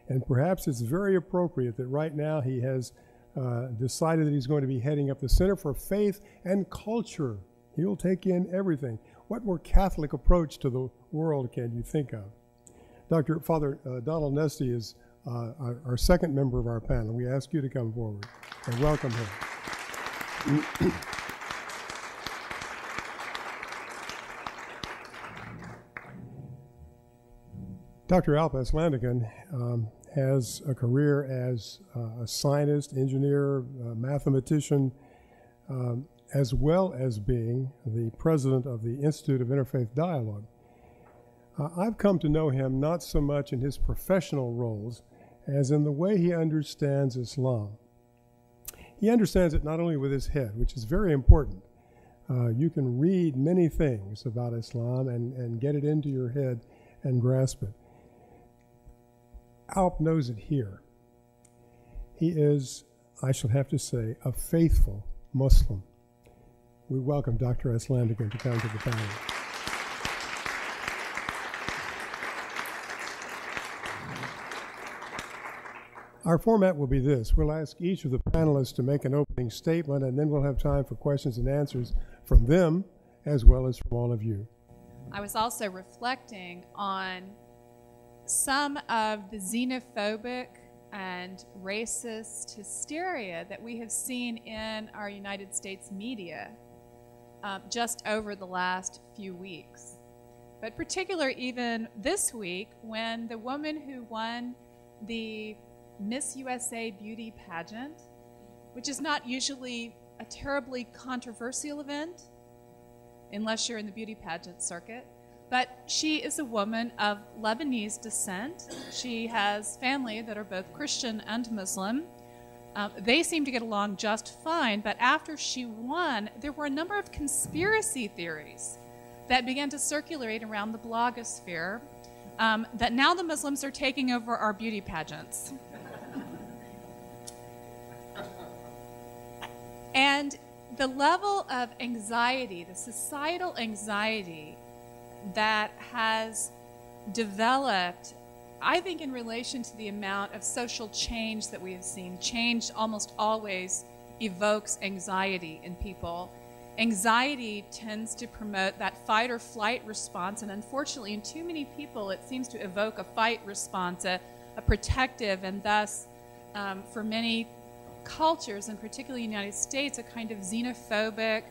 And perhaps it's very appropriate that right now he has decided that he's going to be heading up the Center for Faith and Culture. He'll take in everything. What more Catholic approach to the world can you think of? Father Donald Nesti is our second member of our panel. We ask you to come forward and welcome him. Dr. Alp Aslandogan has a career as a scientist, engineer, mathematician, as well as being the president of the Institute of Interfaith Dialogue. I've come to know him not so much in his professional roles as in the way he understands Islam. He understands it not only with his head, which is very important. You can read many things about Islam and get it into your head and grasp it. Alp knows it here. He is, I shall have to say, a faithful Muslim. We welcome Dr. Aslandogan to come to the panel. Our format will be this. We'll ask each of the panelists to make an opening statement, and then we'll have time for questions and answers from them as well as from all of you. I was also reflecting on some of the xenophobic and racist hysteria that we have seen in our United States media just over the last few weeks. But particularly even this week, when the woman who won the Miss USA beauty pageant, which is not usually a terribly controversial event, unless you're in the beauty pageant circuit, but she is a woman of Lebanese descent. She has family that are both Christian and Muslim. They seem to get along just fine, but after she won, there were a number of conspiracy theories that began to circulate around the blogosphere that now the Muslims are taking over our beauty pageants. And the level of anxiety, the societal anxiety that has developed, I think, in relation to the amount of social change that we have seen. Change almost always evokes anxiety in people. Anxiety tends to promote that fight or flight response, and unfortunately in too many people it seems to evoke a fight response, a protective, and thus for many cultures, and particularly the United States, a kind of xenophobic,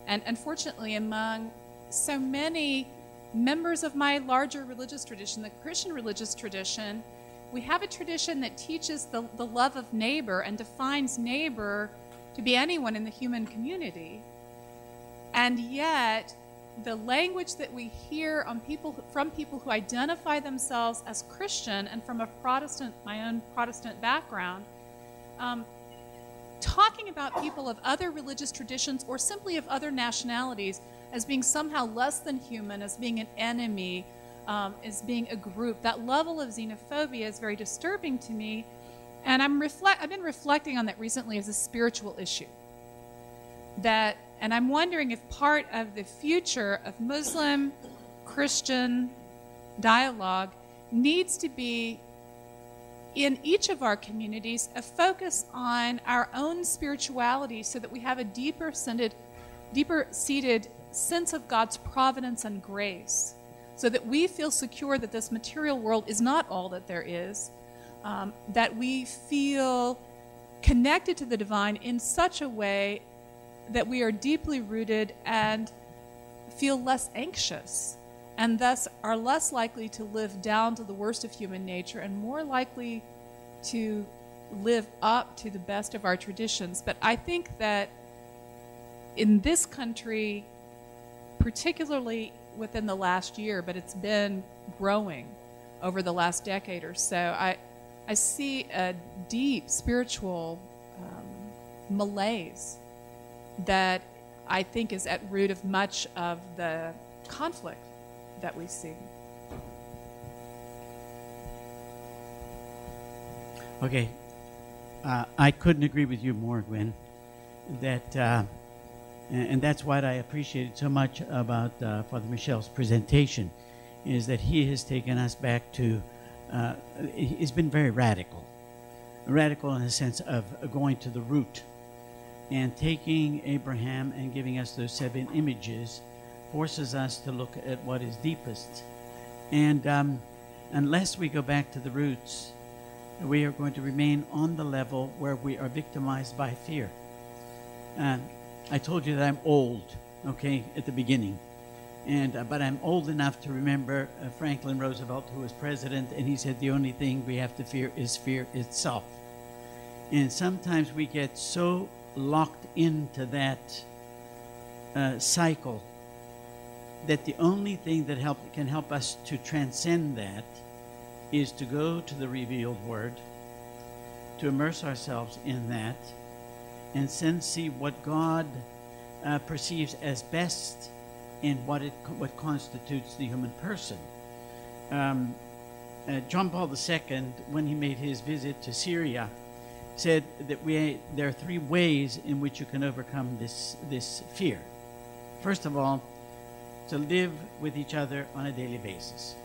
and unfortunately among so many members of my larger religious tradition, the Christian religious tradition, we have a tradition that teaches the love of neighbor and defines neighbor to be anyone in the human community. And yet, the language that we hear from people who identify themselves as Christian and from my own Protestant background, talking about people of other religious traditions or simply of other nationalities as being somehow less than human, as being an enemy, as being a group, that level of xenophobia is very disturbing to me. And I've been reflecting on that recently as a spiritual issue. And I'm wondering if part of the future of Muslim-Christian dialogue needs to be, in each of our communities, a focus on our own spirituality so that we have a deeper-seated sense of God's providence and grace, so that we feel secure that this material world is not all that there is, that we feel connected to the divine in such a way that we are deeply rooted and feel less anxious, and thus are less likely to live down to the worst of human nature and more likely to live up to the best of our traditions. But I think that in this country, particularly within the last year, but it's been growing over the last decade or so, I see a deep spiritual malaise that I think is at root of much of the conflict that we see. Okay, I couldn't agree with you more, Guinn. That, and that's what I appreciated so much about Father Michel's presentation, is that he has taken us back to, he's been very radical in the sense of going to the root and taking Abraham and giving us those 7 images forces us to look at what is deepest. And unless we go back to the roots, we are going to remain on the level where we are victimized by fear. I told you that I'm old, okay, at the beginning. But I'm old enough to remember Franklin Roosevelt, who was president, and he said the only thing we have to fear is fear itself. And sometimes we get so locked into that cycle that the only thing that can help us to transcend that is to go to the revealed word, to immerse ourselves in that, and then see what God perceives as best in what constitutes the human person. John Paul II, when he made his visit to Syria, said that there are 3 ways in which you can overcome this fear. First of all, to live with each other on a daily basis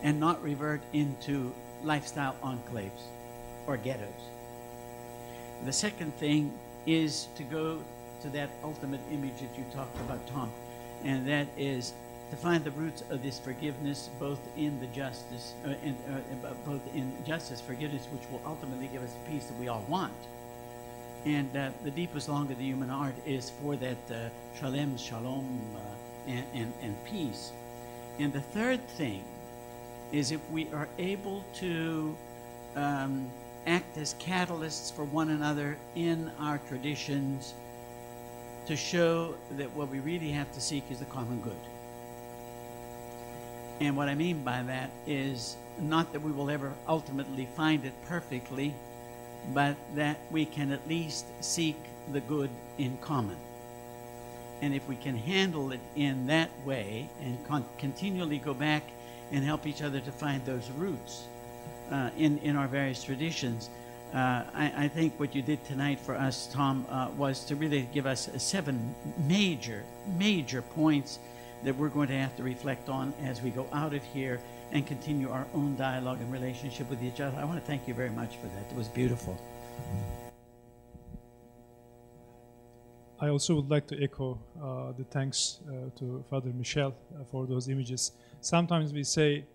and not revert into lifestyle enclaves or ghettos. The second thing is to go to that ultimate image that you talked about, Tom, and that is to find the roots of this forgiveness, both in the justice, both in justice, forgiveness, which will ultimately give us the peace that we all want. And the deepest longing of the human heart is for that shalom, and peace. And the third thing is if we are able to act as catalysts for one another in our traditions to show that what we really have to seek is the common good. And what I mean by that is not that we will ever ultimately find it perfectly, but that we can at least seek the good in common. And if we can handle it in that way and continually go back and help each other to find those roots in our various traditions, I think what you did tonight for us, Tom, was to really give us 7 major points that we're going to have to reflect on as we go out of here and continue our own dialogue and relationship with each other. I want to thank you very much for that. It was beautiful. I also would like to echo the thanks to Father Michel for those images. Sometimes we say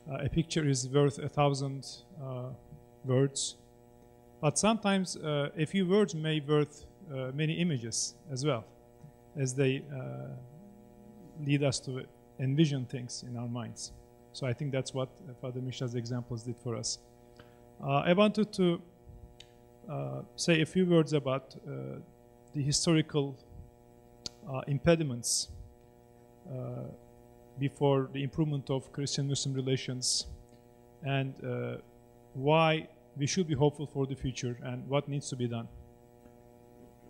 a picture is worth 1,000 words, but sometimes a few words may be worth many images as well, as they lead us to envision things in our minds. So I think that's what Father Michel's examples did for us. I wanted to say a few words about the historical impediments before the improvement of Christian-Muslim relations, and why we should be hopeful for the future and what needs to be done.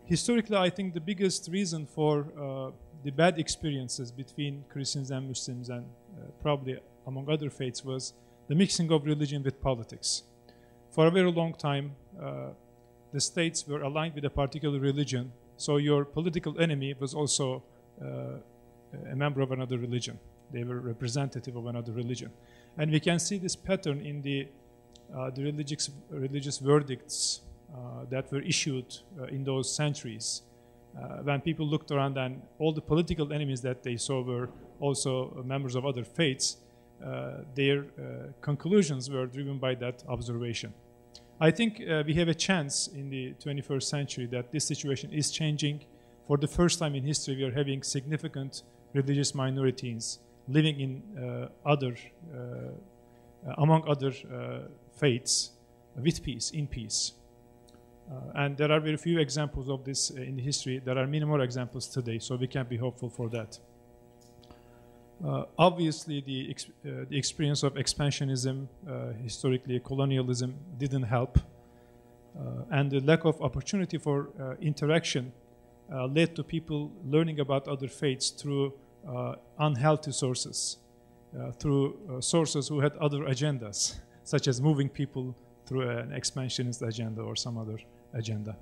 Historically, I think the biggest reason for the bad experiences between Christians and Muslims, and probably among other faiths, was the mixing of religion with politics. For a very long time, the states were aligned with a particular religion, so your political enemy was also a member of another religion. They were representative of another religion. And we can see this pattern in the religious verdicts that were issued in those centuries. When people looked around and all the political enemies that they saw were also members of other faiths, their conclusions were driven by that observation. I think we have a chance in the 21st century that this situation is changing. For the first time in history, we are having significant religious minorities living in among other faiths with peace, in peace. And there are very few examples of this in history. There are many more examples today, so we can be hopeful for that. Obviously, the experience of expansionism, historically colonialism, didn't help. And the lack of opportunity for interaction led to people learning about other faiths through unhealthy sources, through sources who had other agendas, such as moving people through an expansionist agenda or some other agenda.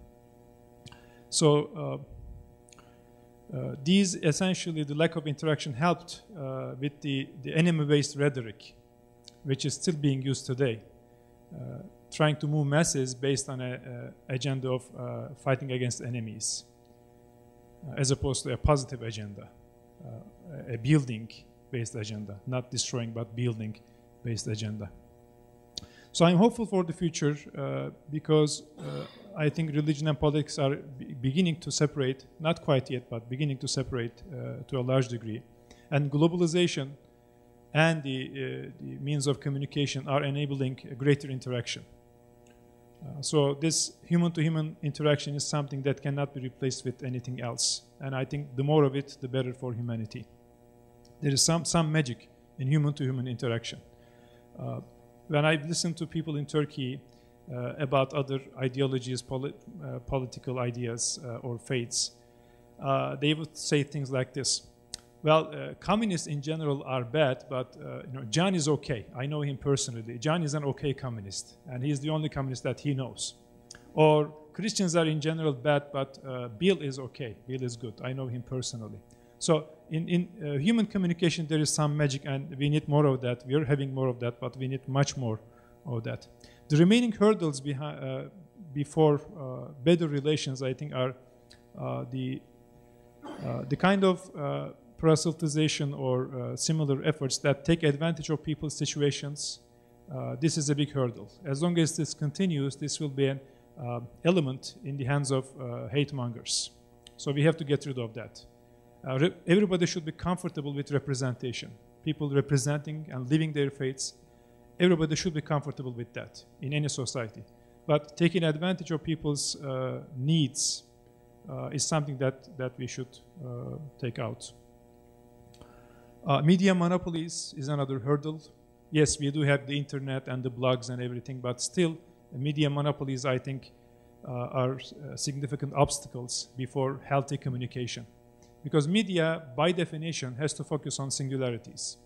So these essentially, the lack of interaction helped with the enemy-based rhetoric, which is still being used today, trying to move masses based on an agenda of fighting against enemies, as opposed to a positive agenda, a building-based agenda, not destroying but building-based agenda. So I'm hopeful for the future because I think religion and politics are beginning to separate, not quite yet, but beginning to separate to a large degree. And globalization and the means of communication are enabling a greater interaction. So this human-to-human interaction is something that cannot be replaced with anything else. And I think the more of it, the better for humanity. There is some magic in human-to-human interaction. When I listen to people in Turkey about other ideologies, political ideas or faiths, they would say things like this. Well, communists in general are bad, but John is okay. I know him personally. John is an okay communist, and he's the only communist that he knows. Or Christians are in general bad, but Bill is okay. Bill is good. I know him personally. So in human communication, there is some magic, and we need more of that. We are having more of that, but we need much more of that. The remaining hurdles before better relations, I think, are the kind of proselytization or similar efforts that take advantage of people's situations. This is a big hurdle. As long as this continues, this will be an element in the hands of hate mongers. So we have to get rid of that. Everybody should be comfortable with representation. People representing and living their faiths, everybody should be comfortable with that in any society. But taking advantage of people's needs is something that we should take out. Media monopolies is another hurdle. Yes, we do have the internet and the blogs and everything, but still media monopolies, I think, are significant obstacles before healthy communication. Because media, by definition, has to focus on singularities.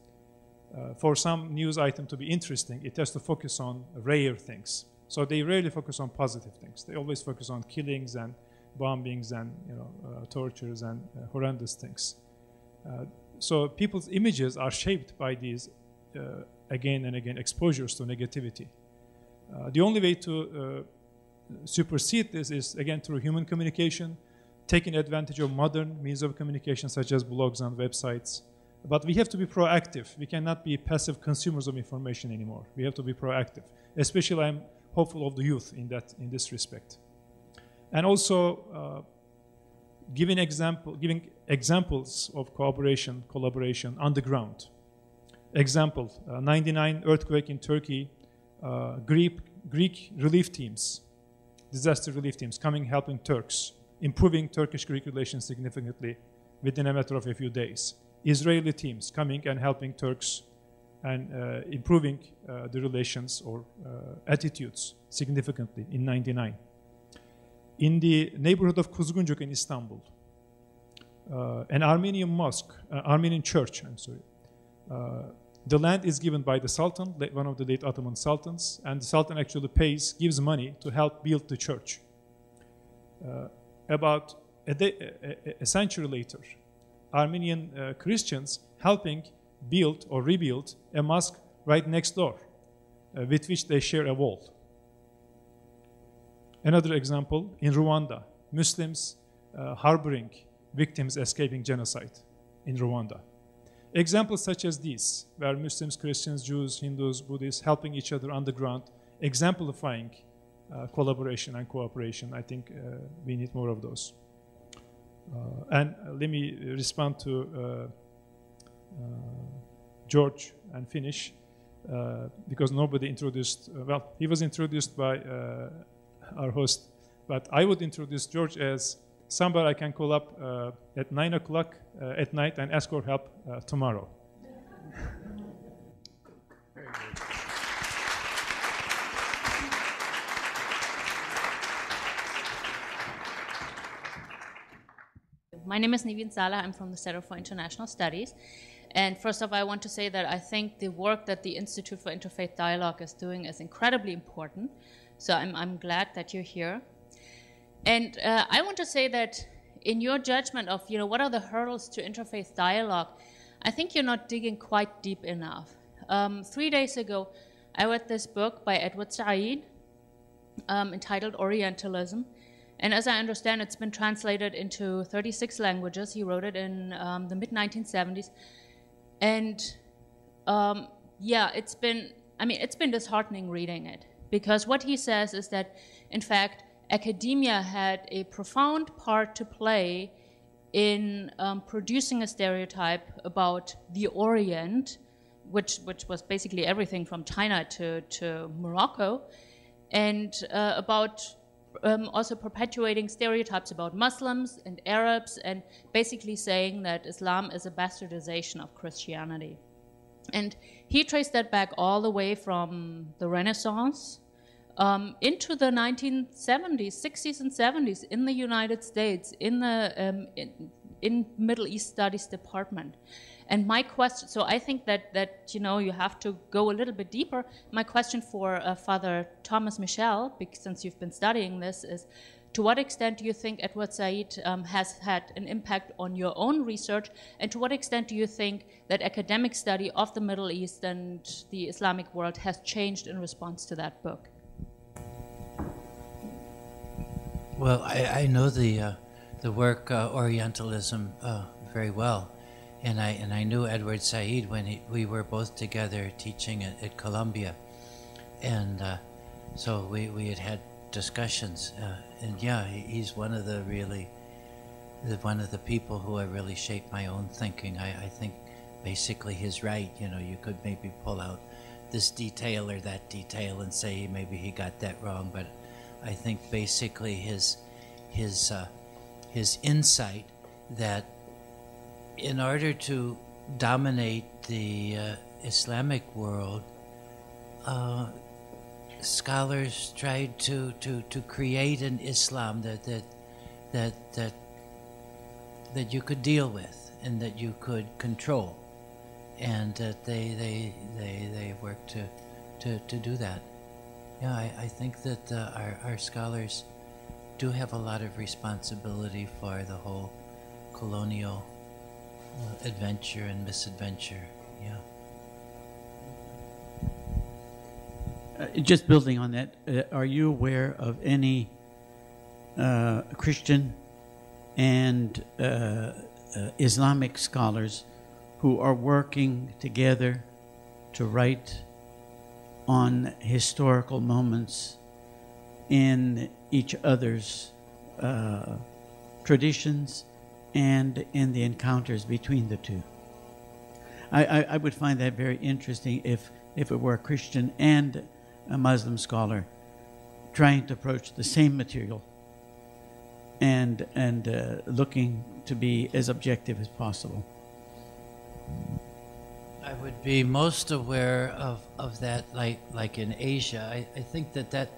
For some news item to be interesting, it has to focus on rare things. So they rarely focus on positive things. They always focus on killings and bombings and tortures and horrendous things. So people's images are shaped by these, again and again, exposures to negativity. The only way to supersede this is, again, through human communication, taking advantage of modern means of communication such as blogs and websites. But we have to be proactive. We cannot be passive consumers of information anymore. We have to be proactive. Especially, I'm hopeful of the youth in this respect. And also giving examples of cooperation, collaboration on the ground. Example, 99 earthquake in Turkey, Greek relief teams, disaster relief teams coming helping Turks, improving Turkish-Greek relations significantly within a matter of a few days. Israeli teams coming and helping Turks and improving the relations or attitudes significantly in 99. In the neighborhood of Kuzguncuk in Istanbul, an Armenian church, the land is given by the Sultan, one of the late Ottoman sultans, and the Sultan actually gives money to help build the church. About a century later, Armenian Christians helping build or rebuild a mosque right next door, with which they share a wall. Another example, in Rwanda, Muslims harboring victims escaping genocide in Rwanda. Examples such as these, where Muslims, Christians, Jews, Hindus, Buddhists helping each other on the ground, exemplifying collaboration and cooperation. I think we need more of those. And let me respond to George and finish, because nobody introduced, well, he was introduced by our host, but I would introduce George as somebody I can call up at 9 o'clock at night and ask for help tomorrow. My name is Niveen Sala. I'm from the Center for International Studies. And first off, I want to say that I think the work that the Institute for Interfaith Dialogue is doing is incredibly important. So I'm glad that you're here. And I want to say that in your judgment of, what are the hurdles to interfaith dialogue, I think you're not digging quite deep enough. 3 days ago, I read this book by Edward Said entitled Orientalism. And as I understand, it's been translated into 36 languages. He wrote it in the mid-1970s. And yeah, it's been disheartening reading it. Because what he says is that, in fact, academia had a profound part to play in producing a stereotype about the Orient, which was basically everything from China to Morocco, and about also perpetuating stereotypes about Muslims and Arabs, and basically saying that Islam is a bastardization of Christianity. And he traced that back all the way from the Renaissance into the 1970s, 60s and 70s in the United States, in the in Middle East Studies department. And my question, so I think that you have to go a little bit deeper. My question for Father Thomas Michel, because since you've been studying this, is to what extent do you think Edward Said has had an impact on your own research, and to what extent do you think that academic study of the Middle East and the Islamic world has changed in response to that book? Well, I know the work Orientalism very well. And I knew Edward Said when we were both together teaching at Columbia, and so we had discussions. And yeah, he's one of the people who have really shaped my own thinking. I think basically he's right. You could maybe pull out this detail or that detail and say maybe he got that wrong, but I think basically his insight that in order to dominate the Islamic world, scholars tried to create an Islam that you could deal with and that you could control, and that they worked to do that. Yeah, I think that our scholars do have a lot of responsibility for the whole colonial adventure and misadventure. Yeah. Just building on that, are you aware of any Christian and Islamic scholars who are working together to write on historical moments in each other's traditions and in the encounters between the two? I would find that very interesting if it were a Christian and a Muslim scholar trying to approach the same material and looking to be as objective as possible. I would be most aware of that, like in Asia. I think that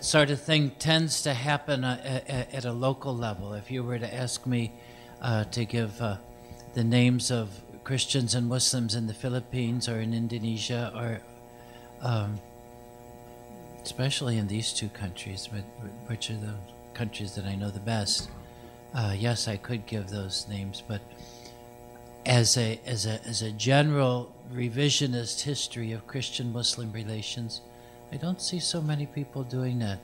sort of thing tends to happen at a local level. If you were to ask me to give the names of Christians and Muslims in the Philippines or in Indonesia, or especially in these two countries, which are the countries that I know the best, yes, I could give those names. But as a general revisionist history of Christian-Muslim relations, I don't see so many people doing that.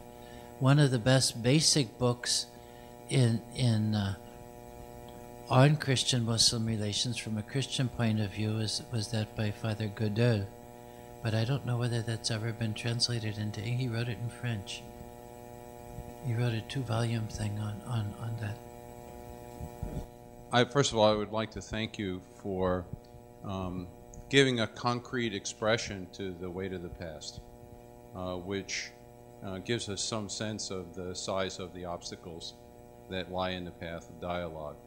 One of the best basic books on Christian-Muslim relations from a Christian point of view was that by Father Guinn, but I don't know whether that's ever been translated into. He wrote it in French. He wrote a 2-volume thing on that. First of all, I would like to thank you for giving a concrete expression to the weight of the past, which gives us some sense of the size of the obstacles that lie in the path of dialogue.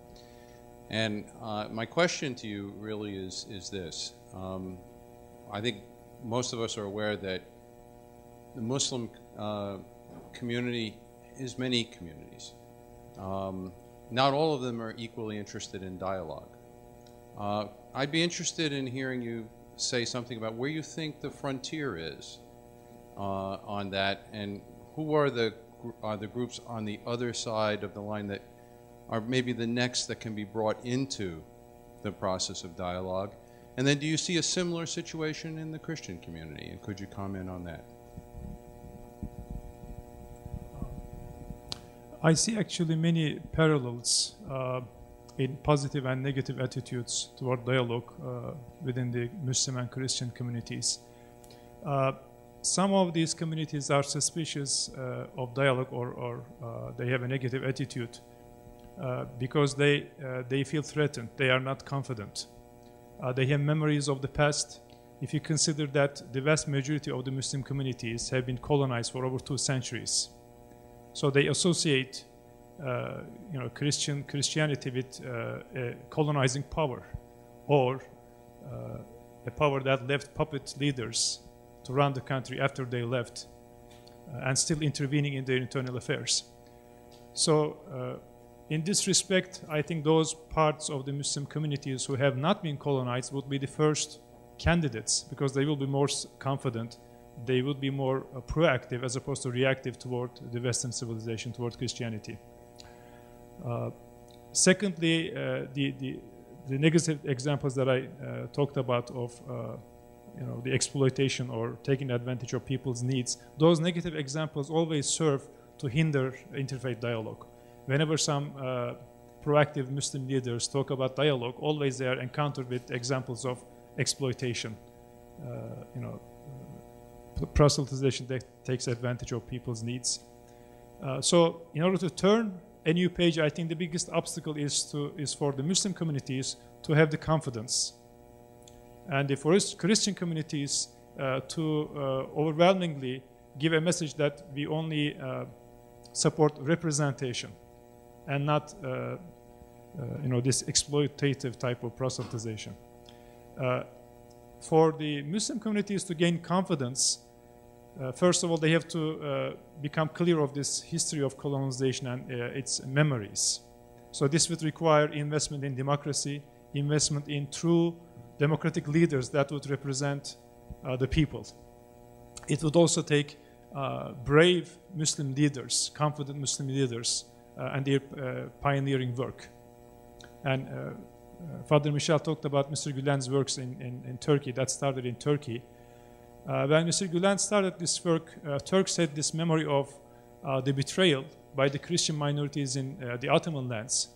And my question to you really is this. I think most of us are aware that the Muslim community is many communities. Not all of them are equally interested in dialogue. I'd be interested in hearing you say something about where you think the frontier is on that, and who are the groups on the other side of the line that are maybe the next that can be brought into the process of dialogue. And then do you see a similar situation in the Christian community, and could you comment on that? I see actually many parallels in positive and negative attitudes toward dialogue within the Muslim and Christian communities. Some of these communities are suspicious of dialogue, or they have a negative attitude because they feel threatened. They are not confident. They have memories of the past. If you consider that the vast majority of the Muslim communities have been colonized for over 2 centuries, so they associate, Christianity with a colonizing power, or a power that left puppet leaders to run the country after they left, and still intervening in their internal affairs. So, in this respect, I think those parts of the Muslim communities who have not been colonized would be the first candidates, because they will be more confident. They would be more proactive as opposed to reactive toward the Western civilization, toward Christianity. Secondly, the negative examples that I talked about of the exploitation or taking advantage of people's needs, those negative examples always serve to hinder interfaith dialogue. Whenever some proactive Muslim leaders talk about dialogue, always they are encountered with examples of exploitation, proselytization that takes advantage of people's needs. So in order to turn a new page, I think the biggest obstacle is for the Muslim communities to have the confidence, and for Christian communities to overwhelmingly give a message that we only support representation and not this exploitative type of proselytization. For the Muslim communities to gain confidence, first of all, they have to become clear of this history of colonization and its memories. So this would require investment in democracy, investment in true democratic leaders that would represent the people. It would also take brave Muslim leaders, confident Muslim leaders, and their pioneering work. And Father Michel talked about Mr. Guinn's works in Turkey, that started in Turkey. When Mr. Guinn started this work, Turks had this memory of the betrayal by the Christian minorities in the Ottoman lands,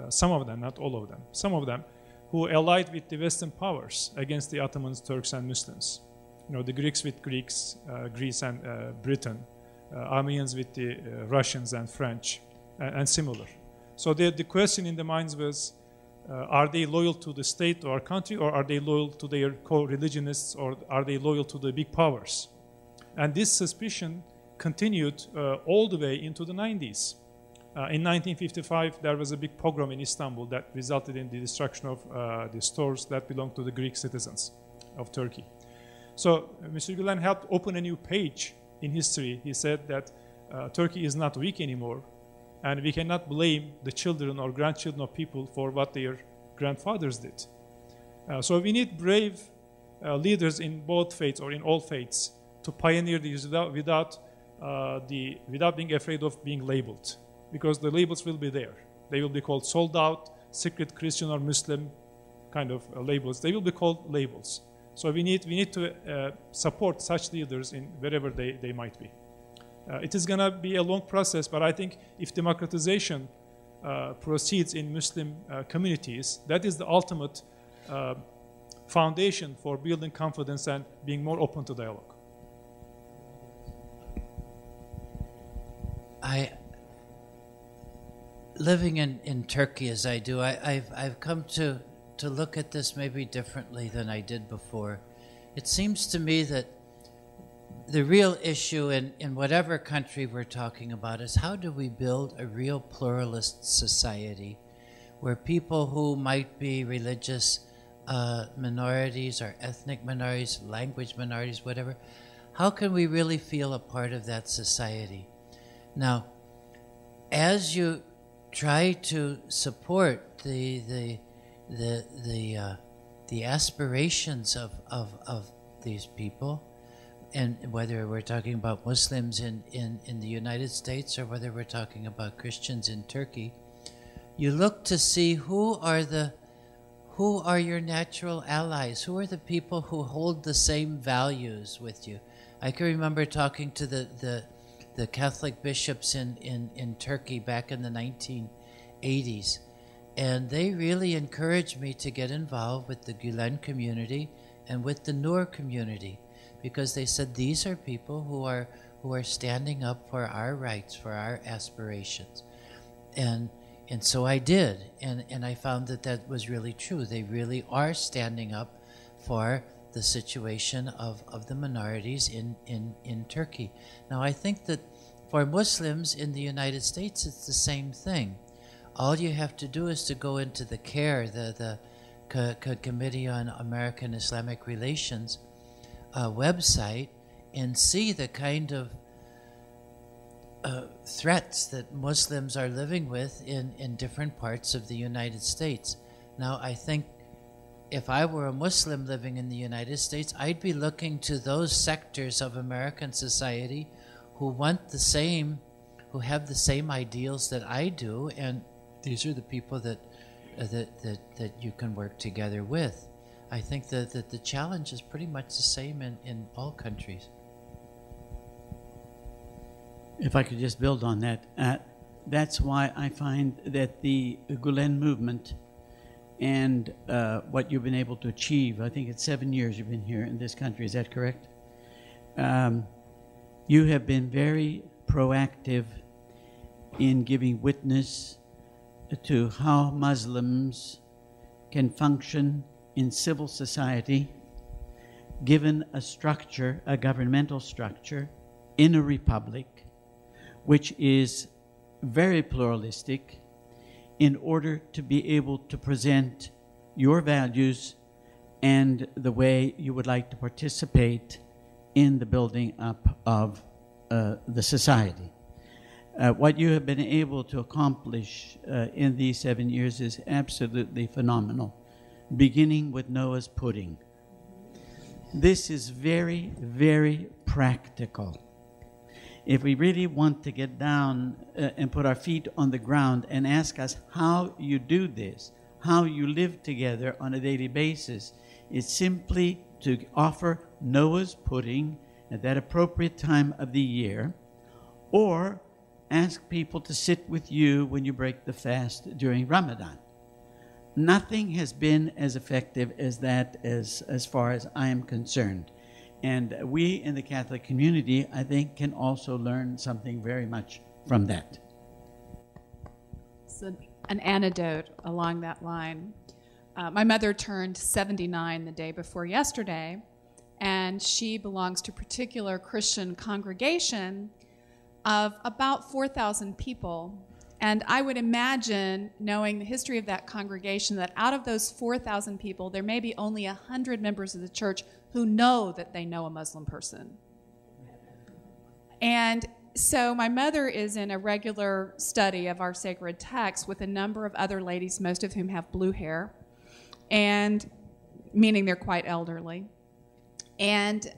some of them, not all of them, some of them, who allied with the Western powers against the Ottomans, Turks, and Muslims. The Greeks with Greeks, Greece and Britain, Armenians with the Russians and French, and similar. So the question in the minds was, are they loyal to the state or country, or are they loyal to their co-religionists, or are they loyal to the big powers? And this suspicion continued all the way into the 90s. In 1955, there was a big pogrom in Istanbul that resulted in the destruction of the stores that belonged to the Greek citizens of Turkey. So Mr. Guinn helped open a new page in history. He said that Turkey is not weak anymore, and we cannot blame the children or grandchildren of people for what their grandfathers did. So we need brave leaders in both faiths, or in all faiths, to pioneer these without being afraid of being labeled, because the labels will be there. They will be called sold out, secret Christian or Muslim kind of labels. They will be called labels. So we need to support such leaders in wherever they might be. It is going to be a long process, but I think if democratization proceeds in Muslim communities, that is the ultimate foundation for building confidence and being more open to dialogue. Living in Turkey as I do, I've come to look at this maybe differently than I did before. It seems to me that the real issue in whatever country we're talking about is how do we build a real pluralist society where people who might be religious minorities or ethnic minorities, language minorities, whatever, how can we really feel a part of that society? Now, as you try to support the aspirations of these people, and whether we're talking about Muslims in the United States or whether we're talking about Christians in Turkey, you look to see who are your natural allies, who are the people who hold the same values with you. I can remember talking to the Catholic bishops in Turkey back in the 1980s, and they really encouraged me to get involved with the Guinn community and with the Nur community, because they said these are people who are standing up for our rights, for our aspirations. And so I did, and I found that was really true. They really are standing up for the situation of the minorities in Turkey. Now, I think that for Muslims in the United States, it's the same thing. All you have to do is to go into the CARE, the Committee on American Islamic Relations website, and see the kind of threats that Muslims are living with in different parts of the United States. Now, I think if I were a Muslim living in the United States, I'd be looking to those sectors of American society who want the same, who have the same ideals that I do, and these are the people that you can work together with. I think that the challenge is pretty much the same in all countries. If I could just build on that, that's why I find that the Gulen movement and what you've been able to achieve, I think it's 7 years you've been here in this country, is that correct? You have been very proactive in giving witness to how Muslims can function in civil society, given a structure, a governmental structure, in a republic, which is very pluralistic, in order to be able to present your values and the way you would like to participate in the building up of the society. What you have been able to accomplish in these 7 years is absolutely phenomenal, beginning with Noah's pudding. This is very, very practical. If we really want to get down and put our feet on the ground and ask us how you do this, how you live together on a daily basis, it's simply to offer Noah's pudding at that appropriate time of the year, or ask people to sit with you when you break the fast during Ramadan. Nothing has been as effective as that as far as I am concerned. And we in the Catholic community, I think, can also learn something very much from that. So an anecdote along that line. My mother turned 79 the day before yesterday, and she belongs to a particular Christian congregation of about 4,000 people. And I would imagine, knowing the history of that congregation, that out of those 4,000 people, there may be only 100 members of the church who know that they know a Muslim person. And so my mother is in a regular study of our sacred text with a number of other ladies, most of whom have blue hair, and meaning they're quite elderly. And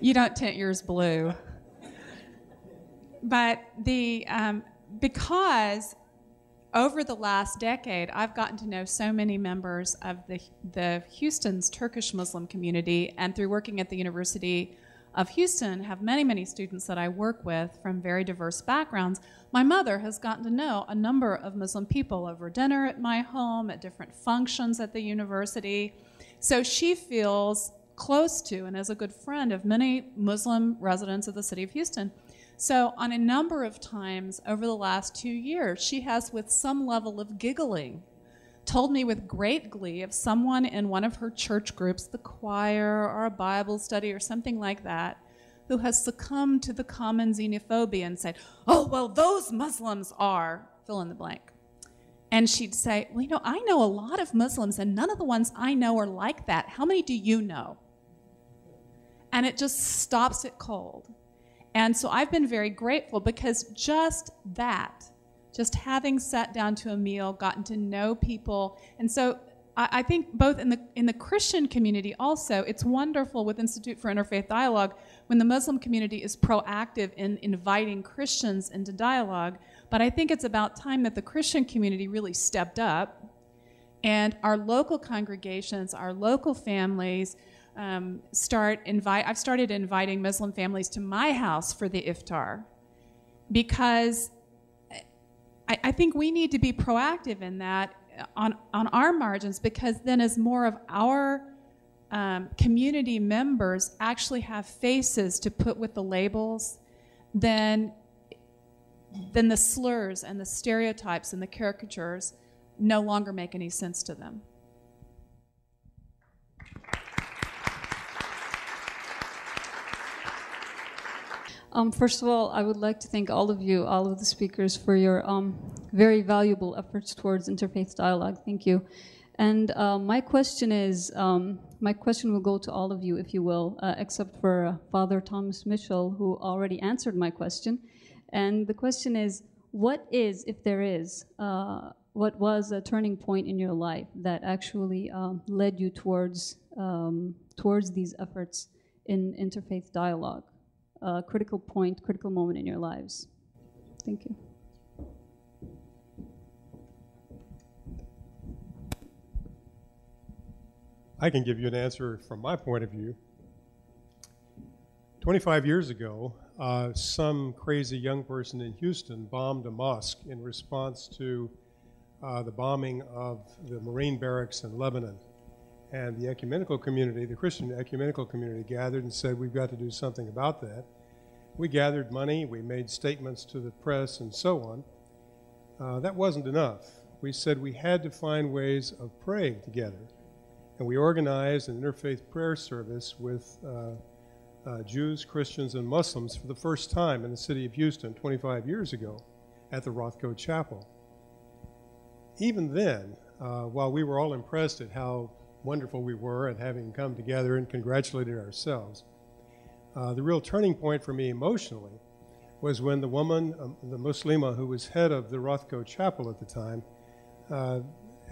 you don't tint yours blue. But because over the last decade, I've gotten to know so many members of the Houston's Turkish Muslim community, and through working at the university, of Houston have many, many students that I work with from very diverse backgrounds. My mother has gotten to know a number of Muslim people over dinner at my home, at different functions at the university. So she feels close to and is a good friend of many Muslim residents of the city of Houston. So on a number of times over the last 2 years, she has, with some level of giggling, told me with great glee of someone in one of her church groups, the choir or a Bible study or something like that, who has succumbed to the common xenophobia and said, oh, well, those Muslims are, fill in the blank. And she'd say, well, you know, I know a lot of Muslims and none of the ones I know are like that. How many do you know? And it just stops it cold. And so I've been very grateful because just that, just having sat down to a meal, gotten to know people. And so I think both in the Christian community also, it's wonderful with Institute for Interfaith Dialogue when the Muslim community is proactive in inviting Christians into dialogue. But I think it's about time that the Christian community really stepped up and our local congregations, our local families, I've started inviting Muslim families to my house for the iftar because I think we need to be proactive in that on our margins, because then as more of our community members actually have faces to put with the labels, then the slurs and the stereotypes and the caricatures no longer make any sense to them. First of all, I would like to thank all of you, all of the speakers, for your very valuable efforts towards interfaith dialogue. Thank you. And my question will go to all of you, if you will, except for Father Thomas Michel, who already answered my question. And the question is, what is, if there is, what was a turning point in your life that actually led you towards these efforts in interfaith dialogue? Critical point, critical moment in your lives. Thank you. I can give you an answer from my point of view. 25 years ago, some crazy young person in Houston bombed a mosque in response to the bombing of the Marine barracks in Lebanon. And the ecumenical community, the Christian ecumenical community, gathered and said, we've got to do something about that. We gathered money, we made statements to the press and so on. That wasn't enough. We said we had to find ways of praying together. And we organized an interfaith prayer service with Jews, Christians, and Muslims for the first time in the city of Houston 25 years ago at the Rothko Chapel. Even then, while we were all impressed at how wonderful we were at having come together and congratulated ourselves, the real turning point for me emotionally was when the woman, the Muslima who was head of the Rothko Chapel at the time,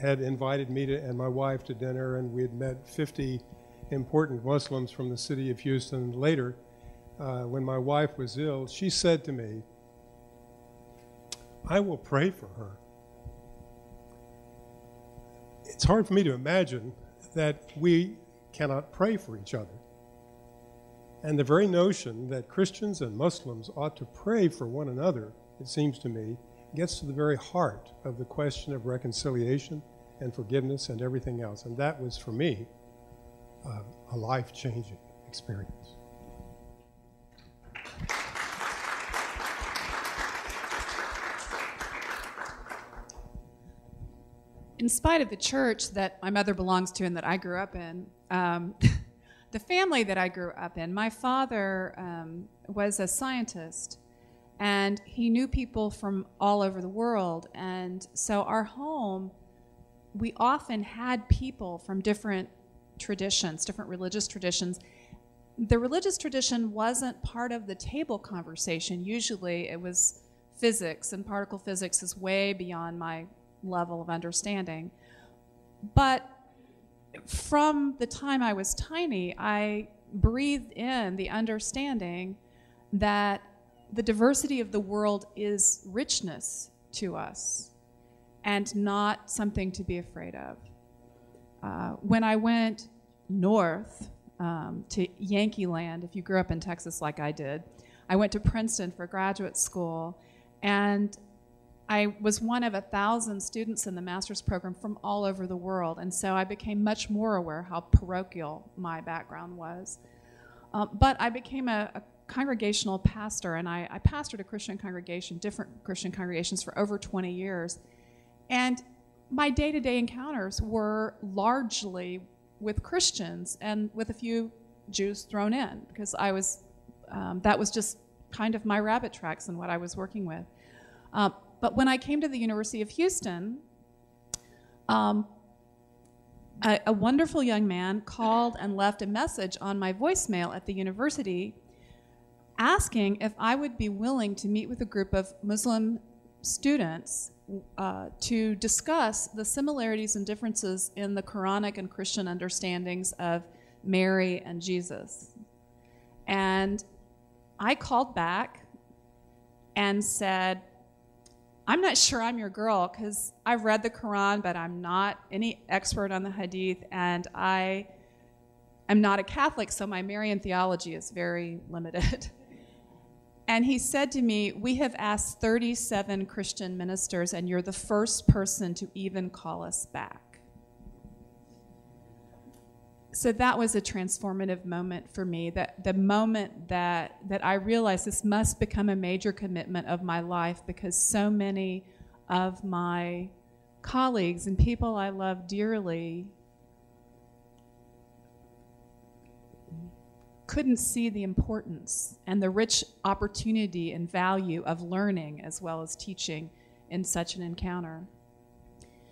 had invited me and my wife to dinner, and we had met 50 important Muslims from the city of Houston. Later, when my wife was ill, she said to me, I will pray for her. It's hard for me to imagine that we cannot pray for each other. And the very notion that Christians and Muslims ought to pray for one another, it seems to me, gets to the very heart of the question of reconciliation and forgiveness and everything else. And that was, for me, a life-changing experience. In spite of the church that my mother belongs to and that I grew up in, the family that I grew up in, my father was a scientist, and he knew people from all over the world. And so our home, we often had people from different traditions, different religious traditions. The religious tradition wasn't part of the table conversation. Usually it was physics, and particle physics is way beyond my level of understanding. But from the time I was tiny, I breathed in the understanding that the diversity of the world is richness to us and not something to be afraid of. When I went north to Yankee Land, if you grew up in Texas like I did. I went to Princeton for graduate school, and I was one of 1,000 students in the master's program from all over the world, and so I became much more aware how parochial my background was. But I became a congregational pastor, and I pastored a Christian congregation, different Christian congregations, for over 20 years. And my day-to-day encounters were largely with Christians and with a few Jews thrown in, because I was, that was just kind of my rabbit tracks and what I was working with. But when I came to the University of Houston, a wonderful young man called and left a message on my voicemail at the university asking if I would be willing to meet with a group of Muslim students to discuss the similarities and differences in the Quranic and Christian understandings of Mary and Jesus. And I called back and said, I'm not sure I'm your girl, because I've read the Quran, but I'm not any expert on the Hadith, and I am not a Catholic, so my Marian theology is very limited. And he said to me, we have asked 37 Christian ministers, and you're the first person to even call us back. So that was a transformative moment for me, that the moment that I realized this must become a major commitment of my life, because so many of my colleagues and people I love dearly couldn't see the importance and the rich opportunity and value of learning as well as teaching in such an encounter.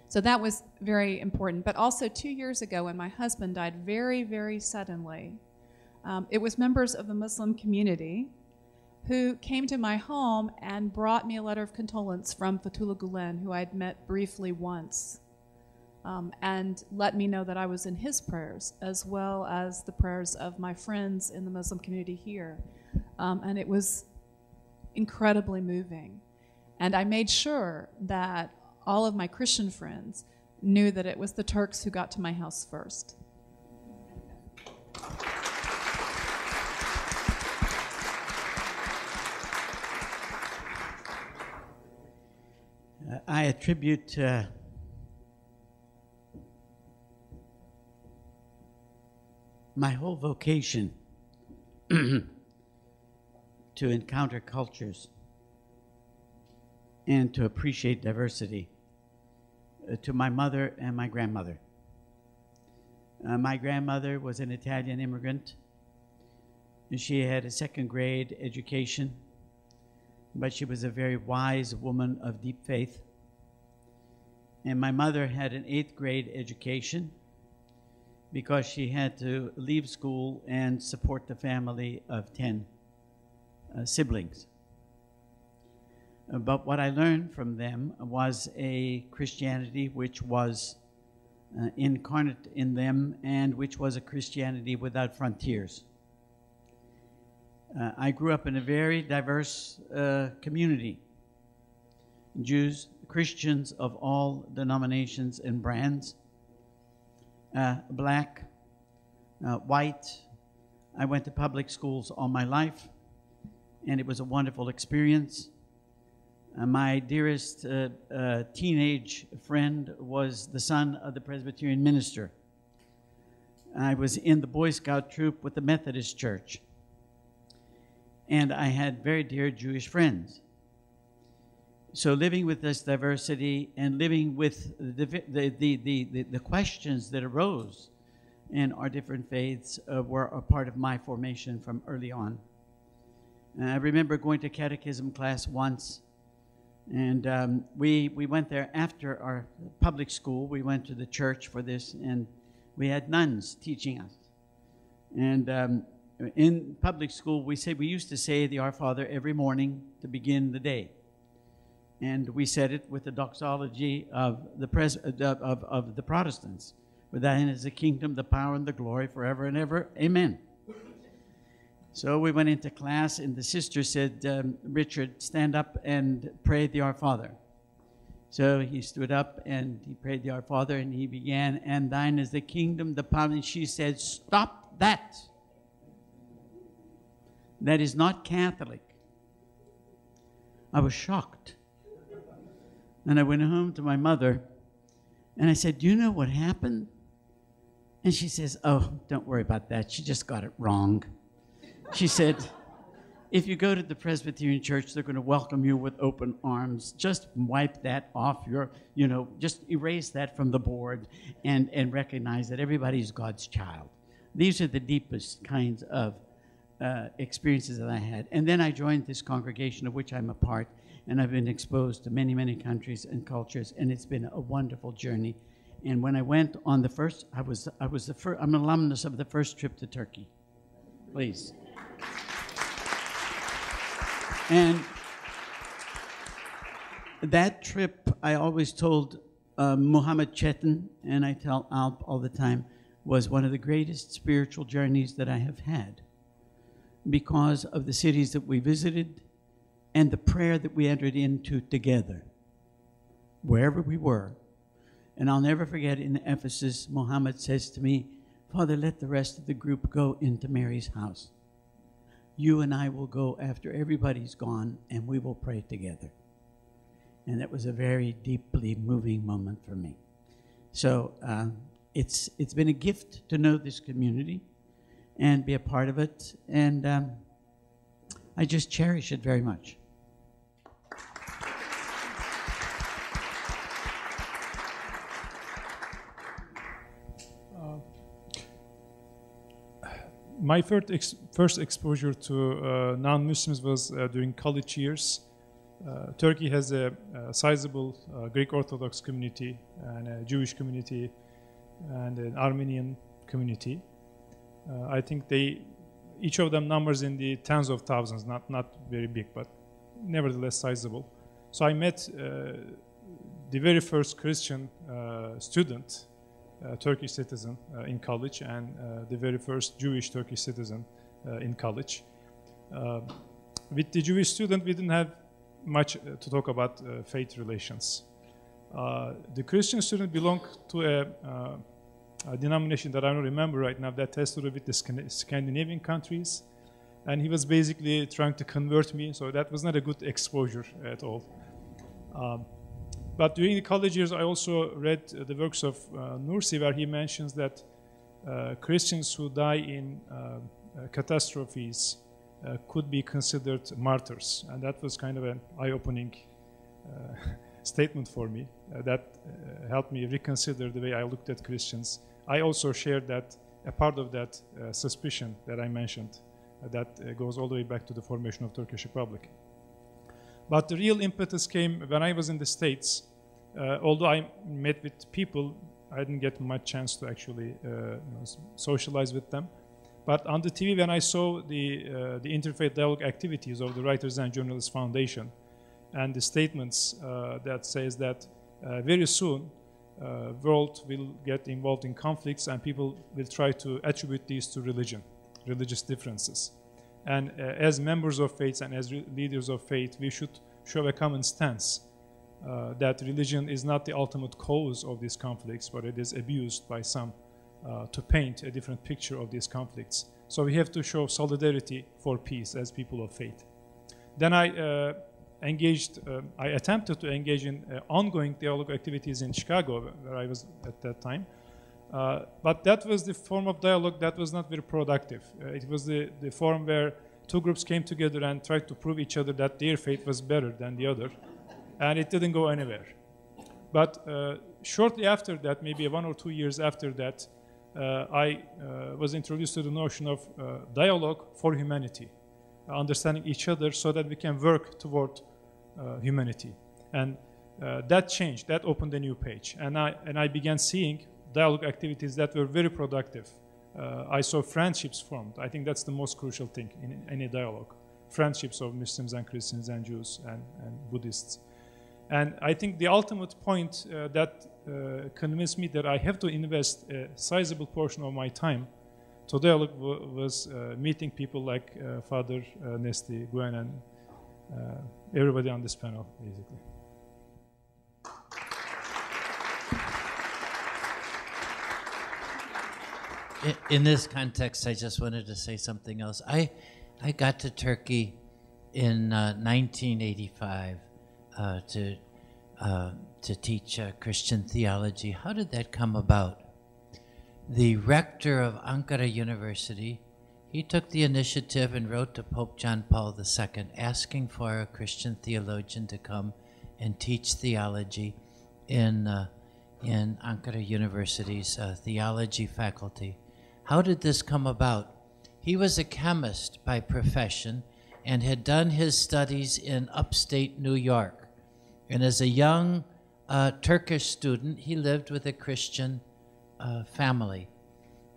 So that was very important. But also 2 years ago, when my husband died very, very suddenly, it was members of the Muslim community who came to my home and brought me a letter of condolence from Fethullah Gulen, who I'd met briefly once, and let me know that I was in his prayers, as well as the prayers of my friends in the Muslim community here. And it was incredibly moving. And I made sure that all of my Christian friends knew that it was the Turks who got to my house first. I attribute my whole vocation to encounter cultures and to appreciate diversity to my mother and my grandmother. My grandmother was an Italian immigrant. She had a second-grade education, but she was a very wise woman of deep faith. And my mother had an 8th-grade education because she had to leave school and support the family of 10 siblings. But what I learned from them was a Christianity which was incarnate in them, and which was a Christianity without frontiers. I grew up in a very diverse community. Jews, Christians of all denominations and brands, black, white. I went to public schools all my life, and it was a wonderful experience. My dearest teenage friend was the son of the Presbyterian minister. I was in the Boy Scout troop with the Methodist Church. And I had very dear Jewish friends. So living with this diversity and living with the questions that arose in our different faiths were a part of my formation from early on. I remember going to catechism class once, and we went there after our public school. We went to the church for this, and we had nuns teaching us. And in public school, we used to say the Our Father every morning to begin the day. And we said it with the doxology of the Protestants. For thine is the kingdom, the power, and the glory forever and ever. Amen. So we went into class, and the sister said, Richard, stand up and pray the Our Father. So he stood up, and he prayed the Our Father, and he began, and thine is the kingdom, the power. And she said, stop that. That is not Catholic. I was shocked. And I went home to my mother and I said, do you know what happened? And she says, oh, don't worry about that. She just got it wrong. She said, if you go to the Presbyterian Church, they're going to welcome you with open arms. Just wipe that off your, just erase that from the board and recognize that everybody's God's child. These are the deepest kinds of experiences that I had. And then I joined this congregation of which I'm a part, and I've been exposed to many, many countries and cultures, and it's been a wonderful journey. And when I went on the first, I'm an alumnus of the first trip to Turkey. Please. And that trip, I always told Muhammad Chetin, and I tell Alp all the time, was one of the greatest spiritual journeys that I have had because of the cities that we visited and the prayer that we entered into together, wherever we were. And I'll never forget in Ephesus, Muhammad says to me, Father, let the rest of the group go into Mary's house. You and I will go after everybody's gone, and we will pray together. And that was a very deeply moving moment for me. So it's been a gift to know this community and be a part of it, and I just cherish it very much. My first exposure to non-Muslims was during college years. Turkey has a sizable Greek Orthodox community and a Jewish community and an Armenian community. I think each of them numbers in the tens of thousands, not very big, but nevertheless sizable. So I met the very first Christian student, Turkish citizen in college, and the very first Jewish Turkish citizen in college. With the Jewish student, we didn't have much to talk about faith relations. The Christian student belonged to a denomination that I don't remember right now that has to do with the Scandinavian countries, and he was basically trying to convert me, so that was not a good exposure at all. But during the college years, I also read the works of Nursi, where he mentions that Christians who die in catastrophes could be considered martyrs. And that was kind of an eye-opening statement for me. That helped me reconsider the way I looked at Christians. I also shared that, a part of that suspicion that I mentioned, that goes all the way back to the formation of Turkish Republic. But the real impetus came when I was in the States. Although I met with people, I didn't get much chance to actually socialize with them. But on the TV, when I saw the interfaith dialogue activities of the Writers and Journalists Foundation and the statements that says that very soon world will get involved in conflicts and people will try to attribute these to religion, religious differences. And as members of faith and as leaders of faith, we should show a common stance that religion is not the ultimate cause of these conflicts, but it is abused by some to paint a different picture of these conflicts. So we have to show solidarity for peace as people of faith. Then I attempted to engage in ongoing dialogue activities in Chicago, where I was at that time. But that was the form of dialogue that was not very productive. It was the form where two groups came together and tried to prove each other that their faith was better than the other, and it didn't go anywhere. But shortly after that, maybe 1 or 2 years after that, I was introduced to the notion of dialogue for humanity, understanding each other so that we can work toward humanity. And that changed, that opened a new page. And I began seeing dialogue activities that were very productive. I saw friendships formed. I think that's the most crucial thing in any dialogue. Friendships of Muslims and Christians and Jews and Buddhists. And I think the ultimate point that convinced me that I have to invest a sizable portion of my time to dialogue was meeting people like Father Nesti, Guinn, and everybody on this panel, basically. In this context, I just wanted to say something else. I got to Turkey in 1985 to teach Christian theology. How did that come about? The rector of Ankara University, he took the initiative and wrote to Pope John Paul II asking for a Christian theologian to come and teach theology in Ankara University's theology faculty. How did this come about? He was a chemist by profession and had done his studies in upstate New York. And as a young Turkish student, he lived with a Christian family.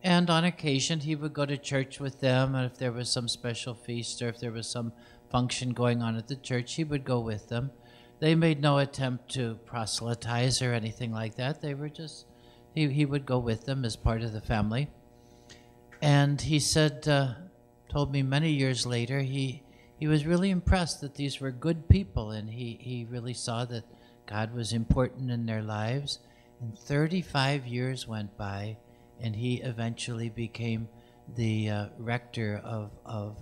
And on occasion, he would go to church with them, and if there was some special feast or if there was some function going on at the church, he would go with them. They made no attempt to proselytize or anything like that. They were just, he would go with them as part of the family. And he said, told me many years later, he was really impressed that these were good people, and he really saw that God was important in their lives. And 35 years went by, and he eventually became the rector of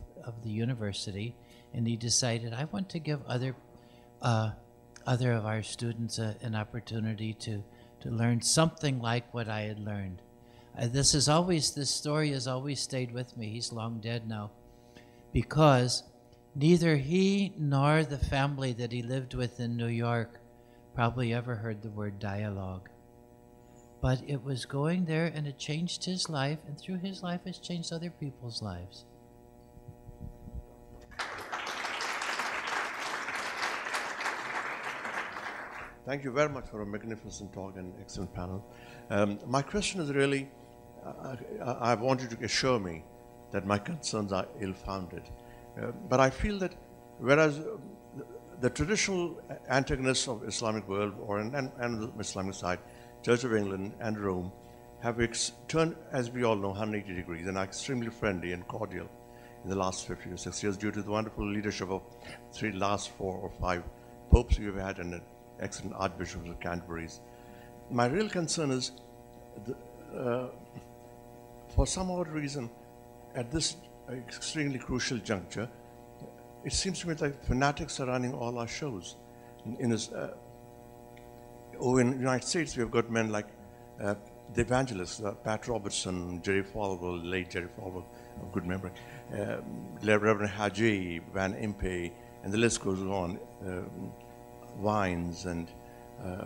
the university. And he decided, I want to give other of our students an opportunity to learn something like what I had learned. This story has always stayed with me. He's long dead now, because neither he nor the family that he lived with in New York probably ever heard the word dialogue. But it was going there, and it changed his life, and through his life it's changed other people's lives. Thank you very much for a magnificent talk and excellent panel. My question is really, I want you to assure me that my concerns are ill-founded. But I feel that whereas the traditional antagonists of Islamic world and the Islamic side, Church of England and Rome, have turned, as we all know, 180 degrees and are extremely friendly and cordial in the last 50 or 60 years due to the wonderful leadership of last 4 or 5 popes we've had and excellent archbishops of Canterbury's. My real concern is, for some odd reason, at this extremely crucial juncture, it seems to me like fanatics are running all our shows. In the United States, we have got men like the evangelists, Pat Robertson, Jerry Falwell, late Jerry Falwell, of good memory, Reverend Haji, Van Impe, and the list goes on. Wines, and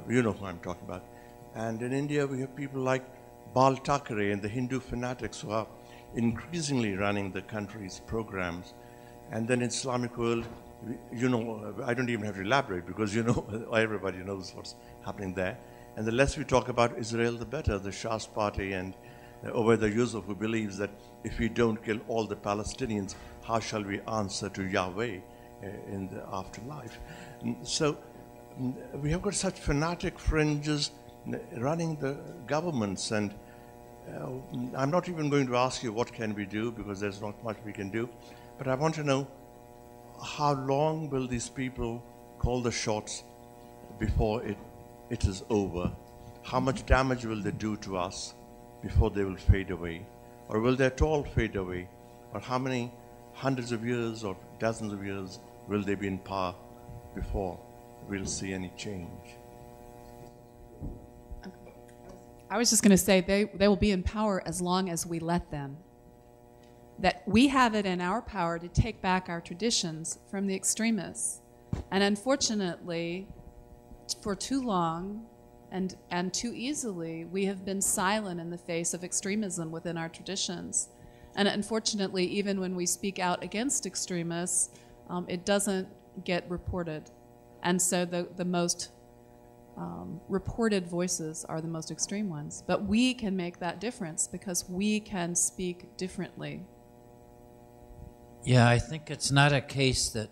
you know who I'm talking about. And in India, we have people like Bal Thackeray and the Hindu fanatics who are increasingly running the country's programs. And then in Islamic world, you know, I don't even have to elaborate because you know, everybody knows what's happening there. And the less we talk about Israel, the better. The Shah's party and Ubayd Yusuf, who believes that if we don't kill all the Palestinians, how shall we answer to Yahweh in the afterlife? So we have got such fanatic fringes running the governments, and I'm not even going to ask you what can we do, because there's not much we can do, but I want to know, how long will these people call the shots before it is over? How much damage will they do to us before they will fade away? Or will they at all fade away? Or how many hundreds of years or dozens of years will they be in power before we'll see any change? I was just going to say they will be in power as long as we let them. That we have it in our power to take back our traditions from the extremists. And unfortunately, for too long and too easily, we have been silent in the face of extremism within our traditions. And unfortunately, even when we speak out against extremists, it doesn't get reported. And so the most reported voices are the most extreme ones. But we can make that difference because we can speak differently. Yeah, I think it's not a case that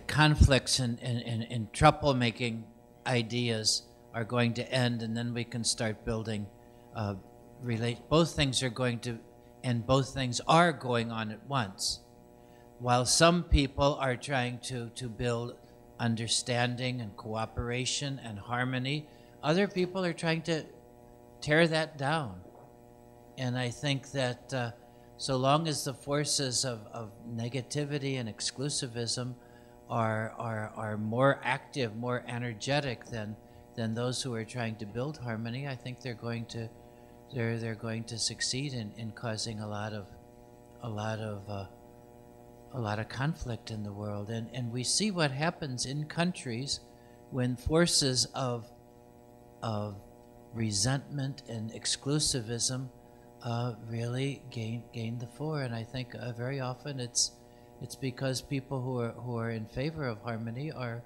conflicts and troublemaking ideas are going to end, and then we can start building. Both things are going to, and both things are going on at once. While some people are trying to build understanding and cooperation and harmony, other people are trying to tear that down. And I think that so long as the forces of negativity and exclusivism are more active, more energetic than those who are trying to build harmony, I think they're going to succeed in causing a lot of conflict in the world. And we see what happens in countries when forces of resentment and exclusivism really gain the fore. And I think very often it's because people who are in favor of harmony are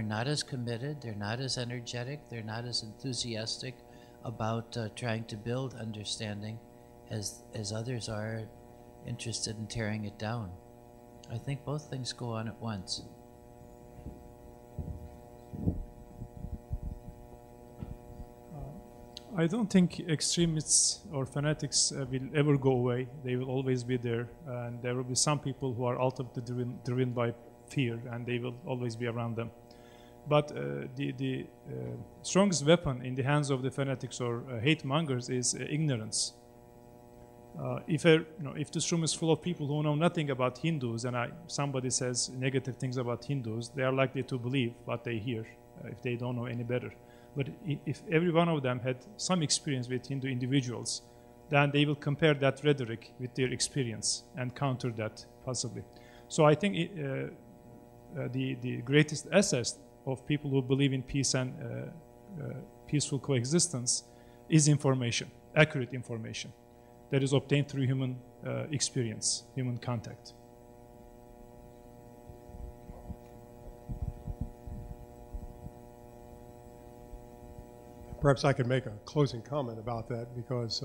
not as committed, they're not as energetic, they're not as enthusiastic about trying to build understanding as others are interested in tearing it down. I think both things go on at once. I don't think extremists or fanatics will ever go away. They will always be there, and there will be some people who are ultimately driven by fear, and they will always be around them. But the strongest weapon in the hands of the fanatics or hate mongers is ignorance. If this room is full of people who know nothing about Hindus, and somebody says negative things about Hindus, they are likely to believe what they hear if they don't know any better. But if every one of them had some experience with Hindu individuals, then they will compare that rhetoric with their experience and counter that possibly. So I think the greatest asset of people who believe in peace and peaceful coexistence is information, accurate information that is obtained through human experience, human contact. Perhaps I could make a closing comment about that, because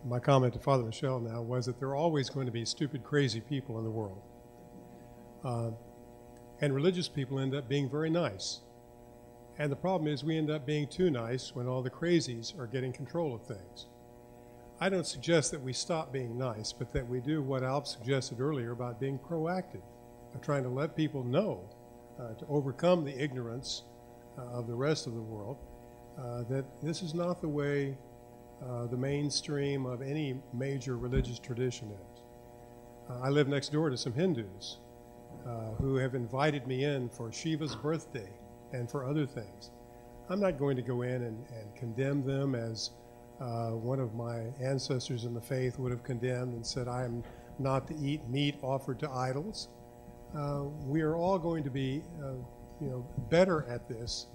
my comment to Father Michel now was that there are always going to be stupid, crazy people in the world. And religious people end up being very nice. And the problem is we end up being too nice when all the crazies are getting control of things. I don't suggest that we stop being nice, but that we do what Alp suggested earlier about being proactive, of trying to let people know, to overcome the ignorance of the rest of the world, that this is not the way the mainstream of any major religious tradition is. I live next door to some Hindus who have invited me in for Shiva's birthday and for other things. I'm not going to go in and condemn them as one of my ancestors in the faith would have condemned and said, I am not to eat meat offered to idols. We are all going to be better at this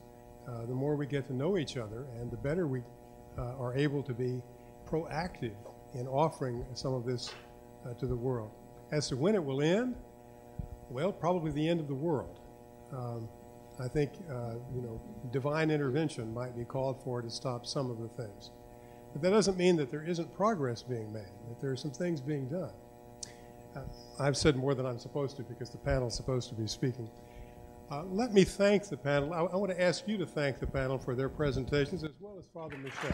the more we get to know each other, and the better we are able to be proactive in offering some of this to the world. As to when it will end, well, probably the end of the world. I think divine intervention might be called for to stop some of the things. But that doesn't mean that there isn't progress being made, that there are some things being done. I've said more than I'm supposed to because the panel is supposed to be speaking. Let me thank the panel. I want to ask you to thank the panel for their presentations, as well as Father Michel.